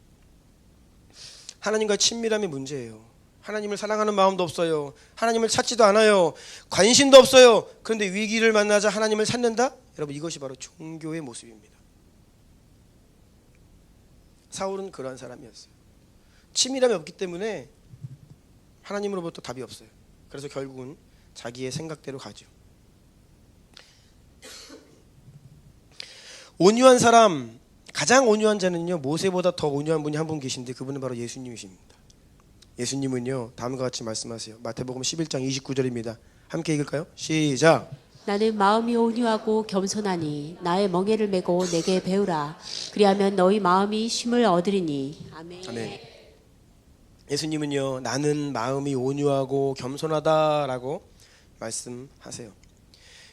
하나님과의 친밀함이 문제예요. 하나님을 사랑하는 마음도 없어요. 하나님을 찾지도 않아요. 관심도 없어요. 그런데 위기를 만나자 하나님을 찾는다? 여러분 이것이 바로 종교의 모습입니다. 사울은 그러한 사람이었어요. 친밀함이 없기 때문에 하나님으로부터 답이 없어요. 그래서 결국은 자기의 생각대로 가죠. 온유한 사람, 가장 온유한 자는요 모세보다 더 온유한 분이 한 분 계신데 그분은 바로 예수님이십니다. 예수님은요 다음과 같이 말씀하세요. 마태복음 11장 29절입니다. 함께 읽을까요? 시작. 나는 마음이 온유하고 겸손하니 나의 멍에를 메고 내게 배우라. 그리하면 너희 마음이 쉼을 얻으리니. 아멘. 아멘. 예수님은요 나는 마음이 온유하고 겸손하다라고 말씀하세요.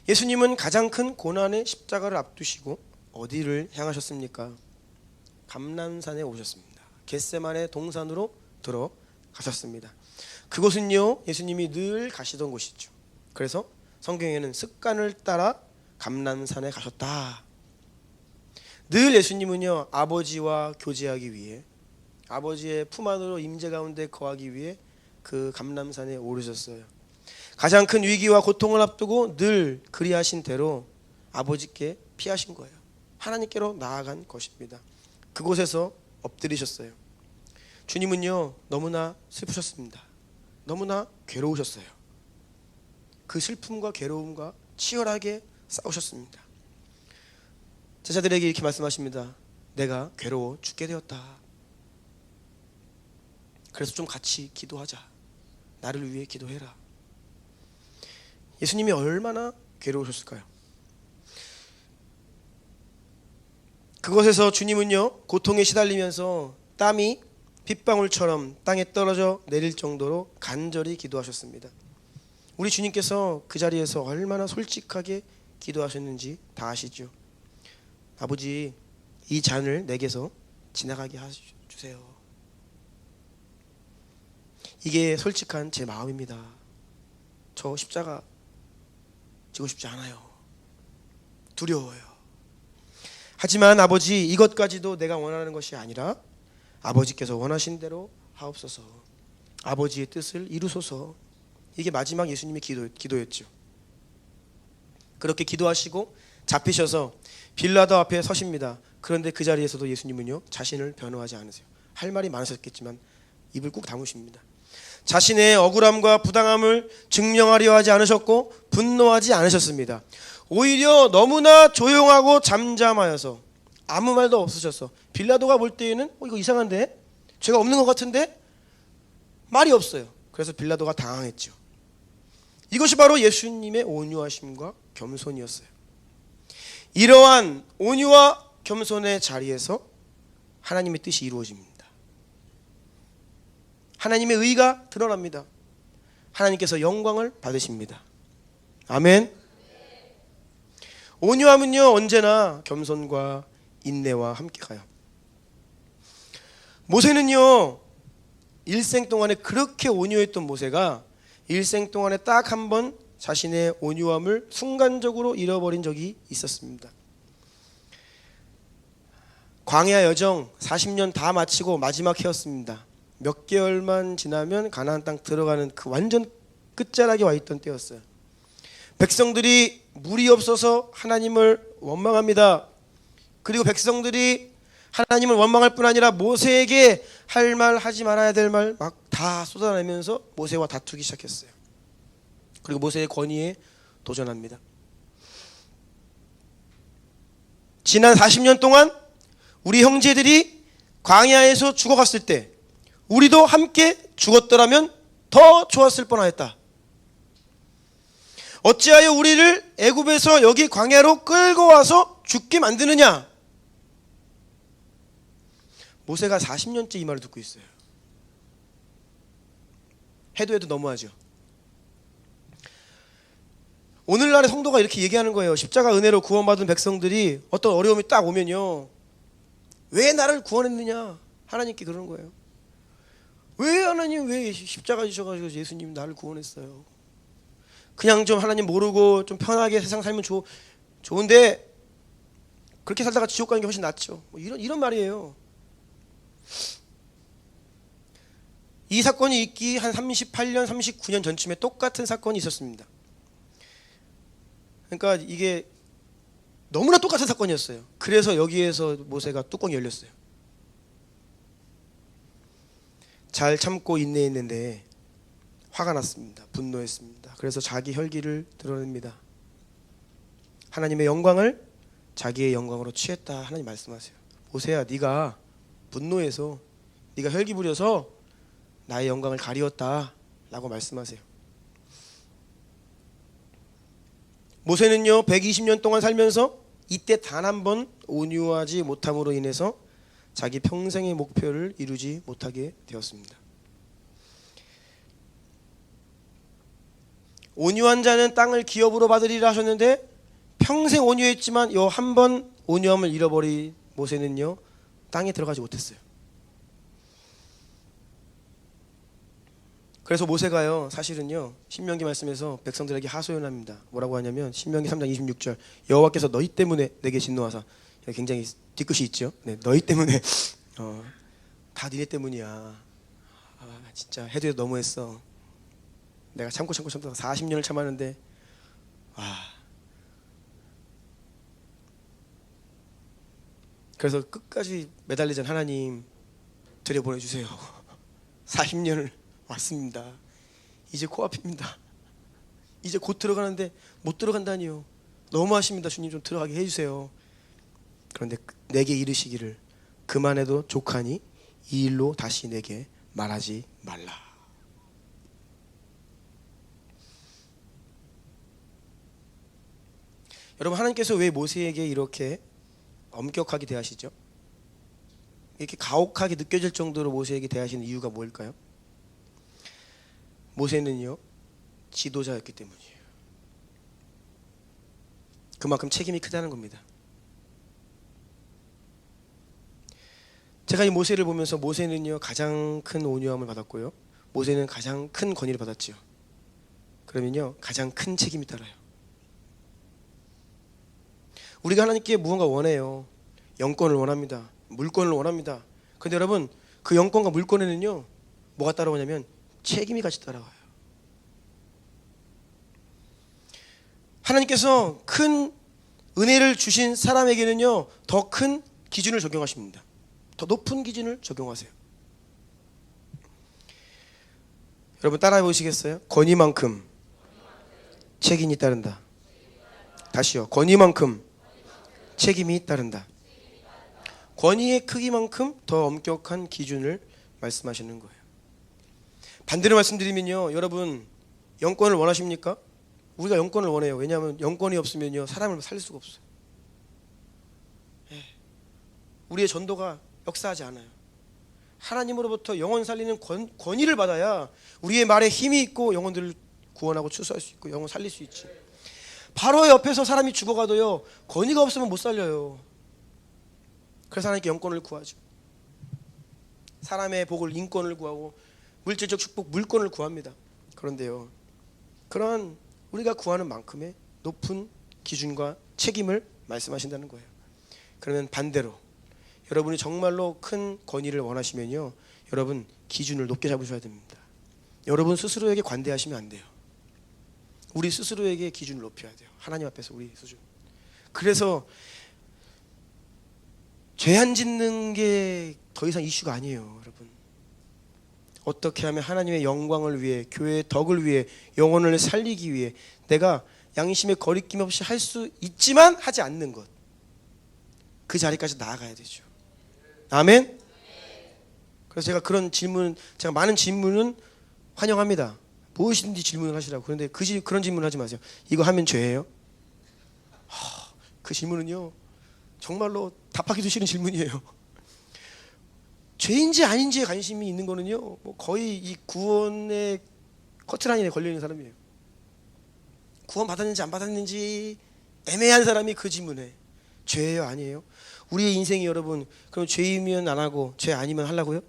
예수님은 가장 큰 고난의 십자가를 앞두시고 어디를 향하셨습니까? 감람산에 오셨습니다. 겟세마네 동산으로 들어가셨습니다. 그곳은요, 예수님이 늘 가시던 곳이죠. 그래서 성경에는 습관을 따라 감람산에 가셨다. 늘 예수님은요, 아버지와 교제하기 위해, 아버지의 품 안으로 임재 가운데 거하기 위해 그 감람산에 오르셨어요. 가장 큰 위기와 고통을 앞두고 늘 그리하신 대로 아버지께 피하신 거예요. 하나님께로 나아간 것입니다. 그곳에서 엎드리셨어요. 주님은요, 너무나 슬프셨습니다. 너무나 괴로우셨어요. 그 슬픔과 괴로움과 치열하게 싸우셨습니다. 제자들에게 이렇게 말씀하십니다. 내가 괴로워 죽게 되었다. 그래서 좀 같이 기도하자. 나를 위해 기도해라. 예수님이 얼마나 괴로우셨을까요? 그곳에서 주님은요, 고통에 시달리면서 땀이 빗방울처럼 땅에 떨어져 내릴 정도로 간절히 기도하셨습니다. 우리 주님께서 그 자리에서 얼마나 솔직하게 기도하셨는지 다 아시죠? 아버지, 이 잔을 내게서 지나가게 해주세요. 이게 솔직한 제 마음입니다. 저 십자가 지고 싶지 않아요. 두려워요. 하지만 아버지, 이것까지도 내가 원하는 것이 아니라 아버지께서 원하신 대로 하옵소서. 아버지의 뜻을 이루소서. 이게 마지막 예수님의 기도였죠. 그렇게 기도하시고 잡히셔서 빌라도 앞에 서십니다. 그런데 그 자리에서도 예수님은요, 자신을 변호하지 않으세요. 할 말이 많으셨겠지만 입을 꾹 다무십니다. 자신의 억울함과 부당함을 증명하려 하지 않으셨고 분노하지 않으셨습니다. 오히려 너무나 조용하고 잠잠하여서 아무 말도 없으셔서 빌라도가 볼 때에는 이거 이상한데? 죄가 없는 것 같은데? 말이 없어요. 그래서 빌라도가 당황했죠. 이것이 바로 예수님의 온유하심과 겸손이었어요. 이러한 온유와 겸손의 자리에서 하나님의 뜻이 이루어집니다. 하나님의 의가 드러납니다. 하나님께서 영광을 받으십니다. 아멘. 온유함은요, 언제나 겸손과 인내와 함께 가요. 모세는요, 일생 동안에 그렇게 온유했던 모세가 일생 동안에 딱 한 번 자신의 온유함을 순간적으로 잃어버린 적이 있었습니다. 광야 여정 40년 다 마치고 마지막 해였습니다. 몇 개월만 지나면 가나안 땅 들어가는 그 완전 끝자락에 와 있던 때였어요. 백성들이 물이 없어서 하나님을 원망합니다. 그리고 백성들이 하나님을 원망할 뿐 아니라 모세에게 할 말 하지 말아야 될 말 막 다 쏟아내면서 모세와 다투기 시작했어요. 그리고 모세의 권위에 도전합니다. 지난 40년 동안 우리 형제들이 광야에서 죽어갔을 때 우리도 함께 죽었더라면 더 좋았을 뻔하였다. 어찌하여 우리를 애굽에서 여기 광야로 끌고 와서 죽게 만드느냐? 모세가 40년째 이 말을 듣고 있어요. 해도 너무하죠. 오늘날의 성도가 이렇게 얘기하는 거예요. 십자가 은혜로 구원받은 백성들이 어떤 어려움이 딱 오면요, 왜 나를 구원했느냐? 하나님께 그러는 거예요. 왜 하나님, 왜 십자가 지셔가지고 예수님 나를 구원했어요? 그냥 좀 하나님 모르고 좀 편하게 세상 살면 좋은데 그렇게 살다가 지옥 가는 게 훨씬 낫죠. 뭐 이런 말이에요. 이 사건이 있기 한 38년, 39년 전쯤에 똑같은 사건이 있었습니다. 그러니까 이게 너무나 똑같은 사건이었어요. 그래서 여기에서 모세가 뚜껑이 열렸어요. 잘 참고 인내했는데 화가 났습니다. 분노했습니다. 그래서 자기 혈기를 드러냅니다. 하나님의 영광을 자기의 영광으로 취했다. 하나님 말씀하세요. 모세야, 네가 분노해서 네가 혈기 부려서 나의 영광을 가리웠다 라고 말씀하세요. 모세는요, 120년 동안 살면서 이때 단 한 번 온유하지 못함으로 인해서 자기 평생의 목표를 이루지 못하게 되었습니다. 온유한 자는 땅을 기업으로 받으리라 하셨는데 평생 온유했지만 요 한 번 온유함을 잃어버린 모세는요 땅에 들어가지 못했어요. 그래서 모세가요 사실은요 신명기 말씀에서 백성들에게 하소연합니다. 뭐라고 하냐면 신명기 3장 26절 여호와께서 너희 때문에 내게 진노하사, 굉장히 뒤끝이 있죠. 네, 너희 때문에 다 니네 때문이야. 진짜 해도 너무했어. 내가 참다가 40년을 참았는데 그래서 끝까지 매달리자 하나님 들여보내주세요. 40년을 왔습니다. 이제 코앞입니다. 이제 곧 들어가는데 못 들어간다니요. 너무하십니다. 주님 좀 들어가게 해주세요. 그런데 내게 이르시기를 그만해도 족하니 이 일로 다시 내게 말하지 말라. 여러분, 하나님께서 왜 모세에게 이렇게 엄격하게 대하시죠? 이렇게 가혹하게 느껴질 정도로 모세에게 대하시는 이유가 뭘까요? 모세는요 지도자였기 때문이에요. 그만큼 책임이 크다는 겁니다. 제가 이 모세를 보면서 모세는요 가장 큰 온유함을 받았고요, 모세는 가장 큰 권위를 받았지요. 그러면요 가장 큰 책임이 따라요. 우리가 하나님께 무언가 원해요. 영권을 원합니다. 물권을 원합니다. 그런데 여러분, 그 영권과 물권에는요 뭐가 따라오냐면 책임이 같이 따라와요. 하나님께서 큰 은혜를 주신 사람에게는요 더 큰 기준을 적용하십니다. 더 높은 기준을 적용하세요. 여러분 따라해 보시겠어요? 권위만큼 책임이 따른다. 다시요. 권위만큼 책임이 따른다. 권위의 크기만큼 더 엄격한 기준을 말씀하시는 거예요. 반대로 말씀드리면요, 여러분 영권을 원하십니까? 우리가 영권을 원해요. 왜냐하면 영권이 없으면요 사람을 살릴 수가 없어요. 우리의 전도가 역사하지 않아요. 하나님으로부터 영혼 살리는 권위를 받아야 우리의 말에 힘이 있고 영혼들을 구원하고 추수할 수 있고 영혼 살릴 수 있지. 바로 옆에서 사람이 죽어가도요 권위가 없으면 못 살려요. 그래서 하나님께 영권을 구하죠. 사람의 복을 인권을 구하고 물질적 축복 물권을 구합니다. 그런데요 그러한 우리가 구하는 만큼의 높은 기준과 책임을 말씀하신다는 거예요. 그러면 반대로 여러분이 정말로 큰 권위를 원하시면요 여러분 기준을 높게 잡으셔야 됩니다. 여러분 스스로에게 관대하시면 안 돼요. 우리 스스로에게 기준을 높여야 돼요. 하나님 앞에서 우리 수준. 그래서 죄 안 짓는 게 더 이상 이슈가 아니에요. 여러분 어떻게 하면 하나님의 영광을 위해, 교회의 덕을 위해, 영혼을 살리기 위해 내가 양심의 거리낌 없이 할 수 있지만 하지 않는 것, 그 자리까지 나아가야 되죠. 아멘. 그래서 제가 제가 많은 질문은 환영합니다. 무엇이든지 질문을 하시라고. 그런데 그런 질문을 하지 마세요. 이거 하면 죄예요? 그 질문은요 정말로 답하기도 싫은 질문이에요. 죄인지 아닌지에 관심이 있는 거는요 뭐 거의 이 구원의 커트라인에 걸려있는 사람이에요. 구원 받았는지 안 받았는지 애매한 사람이 그 질문해. 죄예요 아니에요? 우리의 인생이 여러분 그럼 죄이면 안 하고 죄 아니면 하려고요?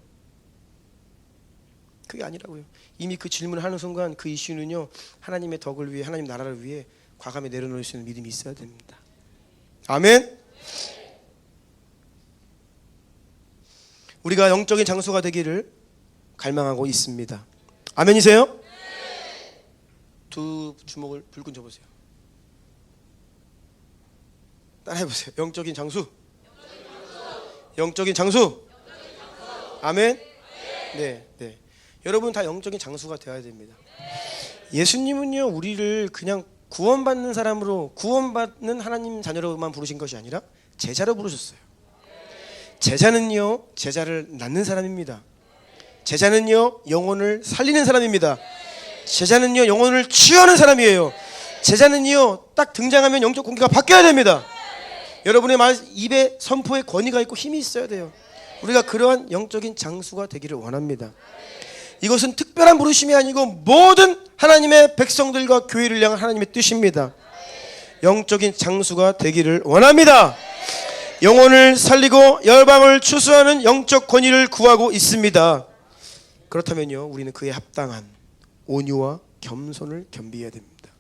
그게 아니라고요. 이미 그 질문을 하는 순간 그 이슈는요 하나님의 덕을 위해, 하나님 나라를 위해 과감히 내려놓을 수 있는 믿음이 있어야 됩니다. 아멘. 우리가 영적인 장소가 되기를 갈망하고 있습니다. 아멘이세요? 두 주먹을 불끈 져보세요. 따라해보세요. 영적인 장수. 영적인 장수. 아멘. 네. 여러분 다 영적인 장수가 되어야 됩니다. 예수님은요 우리를 그냥 구원받는 사람으로, 구원받는 하나님 자녀로만 부르신 것이 아니라 제자로 부르셨어요. 제자는요 제자를 낳는 사람입니다. 제자는요 영혼을 살리는 사람입니다. 제자는요 영혼을 치유하는 사람이에요. 제자는요 딱 등장하면 영적 공기가 바뀌어야 됩니다. 여러분의 입에 선포의 권위가 있고 힘이 있어야 돼요. 우리가 그러한 영적인 장수가 되기를 원합니다. 이것은 특별한 부르심이 아니고 모든 하나님의 백성들과 교회를 향한 하나님의 뜻입니다. 영적인 장수가 되기를 원합니다. 영혼을 살리고 열방을 추수하는 영적 권위를 구하고 있습니다. 그렇다면요, 우리는 그에 합당한 온유와 겸손을 겸비해야 됩니다.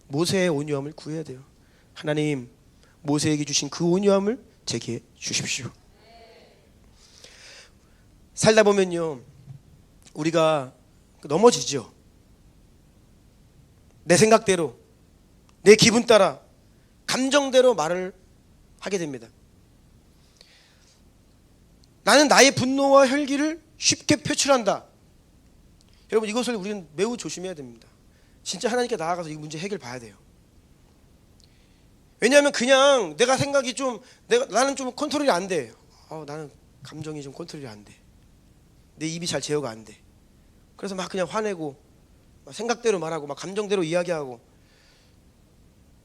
모세의 온유함을 구해야 돼요. 하나님, 모세에게 주신 그 온유함을 제게 주십시오. 살다 보면요, 우리가 넘어지죠. 내 생각대로, 내 기분 따라, 감정대로 말을 하게 됩니다. 나는 나의 분노와 혈기를 쉽게 표출한다. 여러분, 이것을 우리는 매우 조심해야 됩니다. 진짜 하나님께 나아가서 이 문제 해결 봐야 돼요. 왜냐하면 그냥 내가 생각이 나는 좀 컨트롤이 안 돼. 나는 감정이 좀 컨트롤이 안 돼. 내 입이 잘 제어가 안 돼. 그래서 막 그냥 화내고 막 생각대로 말하고 막 감정대로 이야기하고.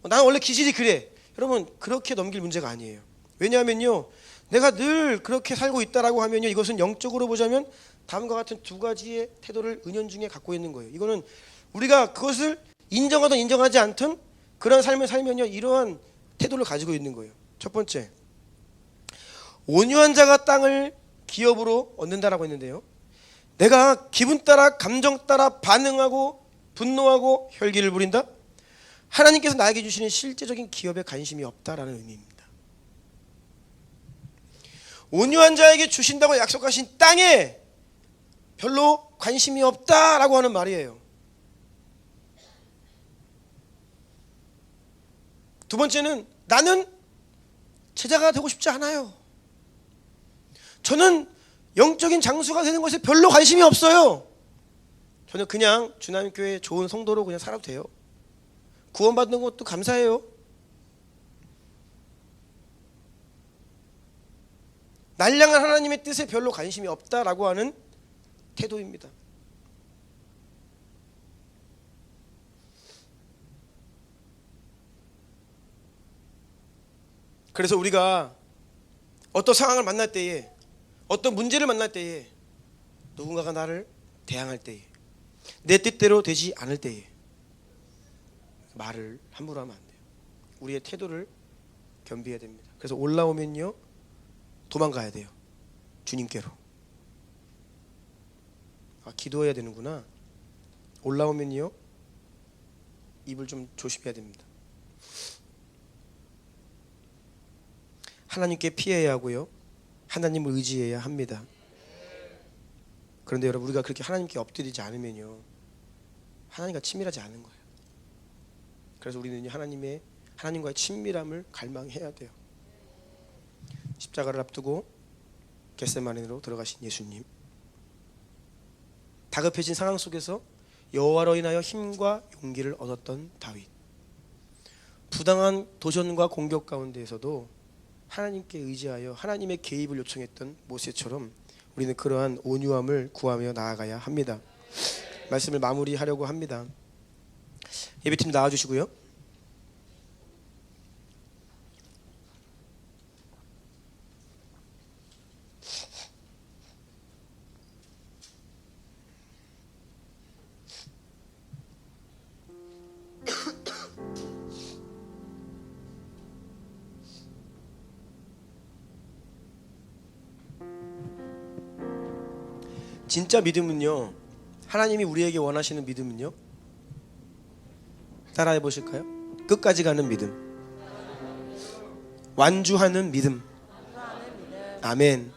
나는 원래 기질이 그래. 여러분, 그렇게 넘길 문제가 아니에요. 왜냐하면요, 내가 늘 그렇게 살고 있다라고 하면요, 이것은 영적으로 보자면 다음과 같은 두 가지의 태도를 은연중에 갖고 있는 거예요. 이거는 우리가 그것을 인정하든 인정하지 않든 그런 삶을 살면요, 이러한 태도를 가지고 있는 거예요. 첫 번째, 온유한 자가 땅을 기업으로 얻는다라고 했는데요, 내가 기분 따라 감정 따라 반응하고 분노하고 혈기를 부린다? 하나님께서 나에게 주시는 실제적인 기업에 관심이 없다라는 의미입니다. 온유한 자에게 주신다고 약속하신 땅에 별로 관심이 없다라고 하는 말이에요. 두 번째는, 나는 제자가 되고 싶지 않아요. 저는 영적인 장수가 되는 것에 별로 관심이 없어요. 저는 그냥 주나님교회 좋은 성도로 그냥 살아도 돼요. 구원받는 것도 감사해요. 날량한 하나님의 뜻에 별로 관심이 없다라고 하는 태도입니다. 그래서 우리가 어떤 상황을 만날 때에, 어떤 문제를 만날 때에, 누군가가 나를 대항할 때에, 내 뜻대로 되지 않을 때에 말을 함부로 하면 안 돼요. 우리의 태도를 겸비해야 됩니다. 그래서 올라오면요, 도망가야 돼요. 주님께로. 기도해야 되는구나. 올라오면요, 입을 좀 조심해야 됩니다. 하나님께 피해야 하고요, 하나님을 의지해야 합니다. 그런데 여러분, 우리가 그렇게 하나님께 엎드리지 않으면요, 하나님과 친밀하지 않은 거예요. 그래서 우리는 하나님과의 친밀함을 갈망해야 돼요. 십자가를 앞두고 겟세마네로 들어가신 예수님, 다급해진 상황 속에서 여호와로 인하여 힘과 용기를 얻었던 다윗, 부당한 도전과 공격 가운데에서도 하나님께 의지하여 하나님의 개입을 요청했던 모세처럼 우리는 그러한 온유함을 구하며 나아가야 합니다. 말씀을 마무리하려고 합니다. 예배팀 나와주시고요. 진짜 믿음은요, 하나님이 우리에게 원하시는 믿음은요, 따라해 보실까요? 끝까지 가는 믿음, 완주하는 믿음. 아멘.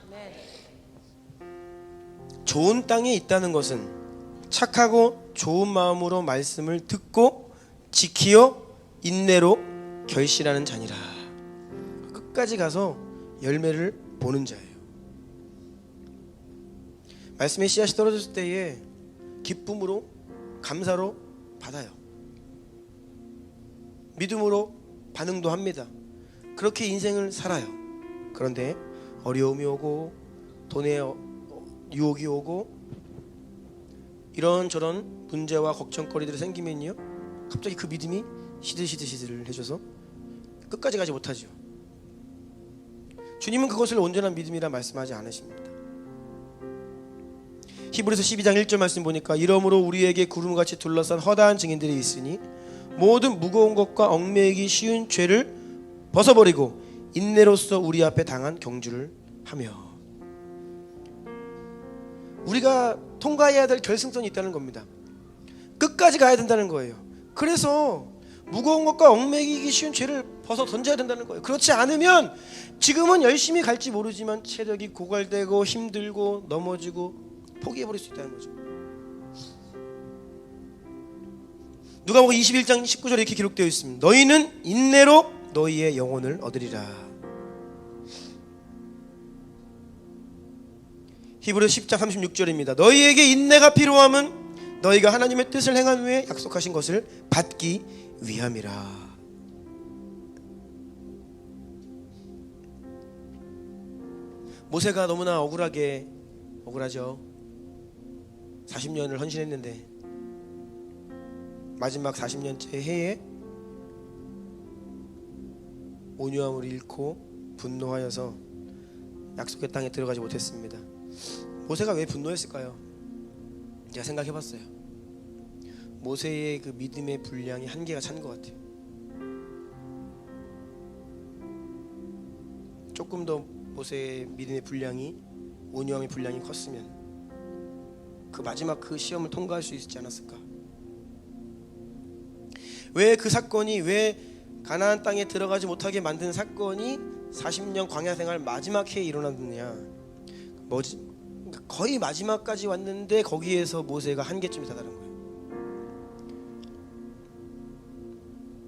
좋은 땅에 있다는 것은 착하고 좋은 마음으로 말씀을 듣고 지키어 인내로 결실하는 자니라. 끝까지 가서 열매를 보는 자예요. 말씀의 씨앗이 떨어졌을 때에 기쁨으로, 감사로 받아요. 믿음으로 반응도 합니다. 그렇게 인생을 살아요. 그런데 어려움이 오고 돈의 유혹이 오고 이런저런 문제와 걱정거리들이 생기면요, 갑자기 그 믿음이 시들시들 해져서 끝까지 가지 못하죠. 주님은 그것을 온전한 믿음이라 말씀하지 않으십니다. 히브리서 12장 1절 말씀 보니까, 이러므로 우리에게 구름같이 둘러싼 허다한 증인들이 있으니 모든 무거운 것과 얽매이기 쉬운 죄를 벗어버리고 인내로서 우리 앞에 당한 경주를 하며 우리가 통과해야 될 결승선이 있다는 겁니다. 끝까지 가야 된다는 거예요. 그래서 무거운 것과 얽매이기 쉬운 죄를 벗어 던져야 된다는 거예요. 그렇지 않으면 지금은 열심히 갈지 모르지만 체력이 고갈되고 힘들고 넘어지고 포기해버릴 수 있다는 거죠. 누가복음 21장 19절에 이렇게 기록되어 있습니다. 너희는 인내로 너희의 영혼을 얻으리라. 히브리서 10장 36절입니다. 너희에게 인내가 필요함은 너희가 하나님의 뜻을 행한 후에 약속하신 것을 받기 위함이라. 모세가 너무나 억울하죠. 40년을 헌신했는데 마지막 40년째 해에 온유함을 잃고 분노하여서 약속의 땅에 들어가지 못했습니다. 모세가 왜 분노했을까요? 제가 생각해봤어요. 모세의 그 믿음의 분량이 한계가 찬 것 같아요. 조금 더 모세의 믿음의 분량이, 온유함의 분량이 컸으면 그 마지막 그 시험을 통과할 수 있지 않았을까? 왜 그 사건이, 왜 가나안 땅에 들어가지 못하게 만든 사건이 40년 광야 생활 마지막 해에 일어났느냐? 거의 마지막까지 왔는데 거기에서 모세가 한계점이 다다른 거예요.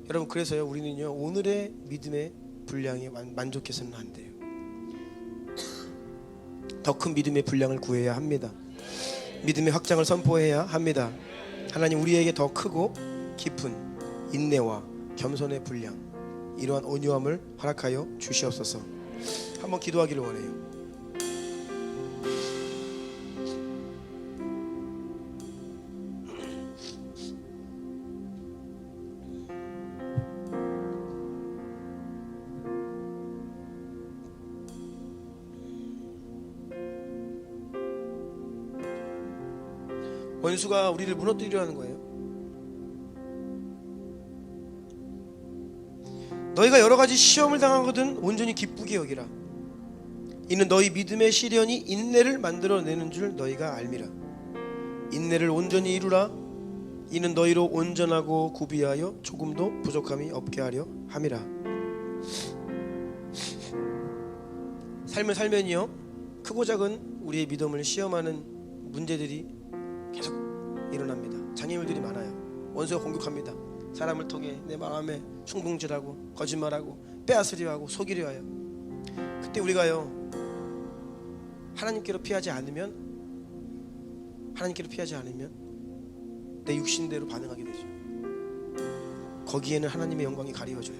여러분, 그래서요, 우리는요, 오늘의 믿음의 분량에 만족해서는 안 돼요. 더 큰 믿음의 분량을 구해야 합니다. 믿음의 확장을 선포해야 합니다. 하나님, 우리에게 더 크고 깊은 인내와 겸손의 분량, 이러한 온유함을 허락하여 주시옵소서. 한번 기도하기를 원해요. 원수가 우리를 무너뜨리려 하는 거예요. 너희가 여러 가지 시험을 당하거든 온전히 기쁘게 여기라. 이는 너희 믿음의 시련이 인내를 만들어내는 줄 너희가 알미라. 인내를 온전히 이루라. 이는 너희로 온전하고 구비하여 조금도 부족함이 없게 하려 함이라. 삶을 살면요, 크고 작은 우리의 믿음을 시험하는 문제들이 계속 일어납니다. 장애물들이 많아요. 원수가 공격합니다. 사람을 통해 내 마음에 충동질하고 거짓말하고 빼앗으려 하고 속이려 하여. 그때 우리가요, 하나님께로 피하지 않으면 내 육신대로 반응하게 되죠. 거기에는 하나님의 영광이 가리워져요.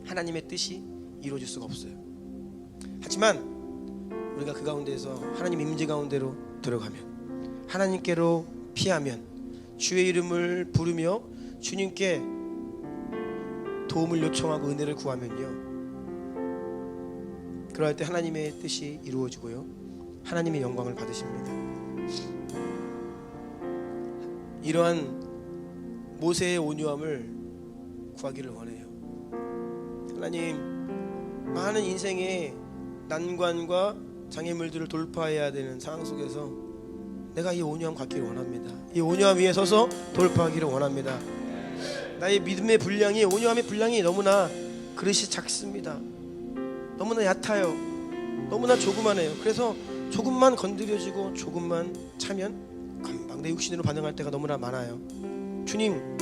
하나님의 뜻이 이루어질 수가 없어요. 하지만 우리가 그 가운데에서 하나님 임재 가운데로 들어가면, 하나님께로 피하면, 주의 이름을 부르며 주님께 도움을 요청하고 은혜를 구하면요, 그럴 때 하나님의 뜻이 이루어지고요, 하나님의 영광을 받으십니다. 이러한 모세의 온유함을 구하기를 원해요. 하나님, 많은 인생의 난관과 장애물들을 돌파해야 되는 상황 속에서 내가 이 온유함 갖기를 원합니다. 이 온유함 위에 서서 돌파하기를 원합니다. 나의 믿음의 분량이, 온유함의 분량이 너무나 그릇이 작습니다. 너무나 얕아요. 너무나 조그만해요. 그래서 조금만 건드려지고 조금만 차면 금방 내 육신으로 반응할 때가 너무나 많아요. 주님,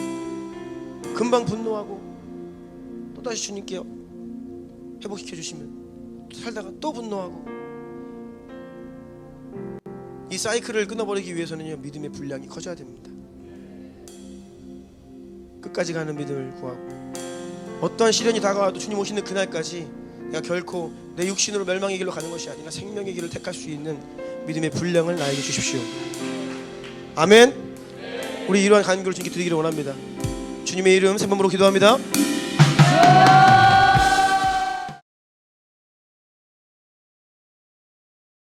금방 분노하고 또다시 주님께 회복시켜 주시면 살다가 또 분노하고, 이 사이클을 끊어버리기 위해서는요, 믿음의 분량이 커져야 됩니다. 끝까지 가는 믿음을 구하고, 어떠한 시련이 다가와도 주님 오시는 그날까지 내가 결코 내 육신으로 멸망의 길로 가는 것이 아니라 생명의 길을 택할 수 있는 믿음의 분량을 나에게 주십시오. 아멘. 우리 이러한 간구를 주님께 드리기를 원합니다. 주님의 이름 세 번으로 기도합니다.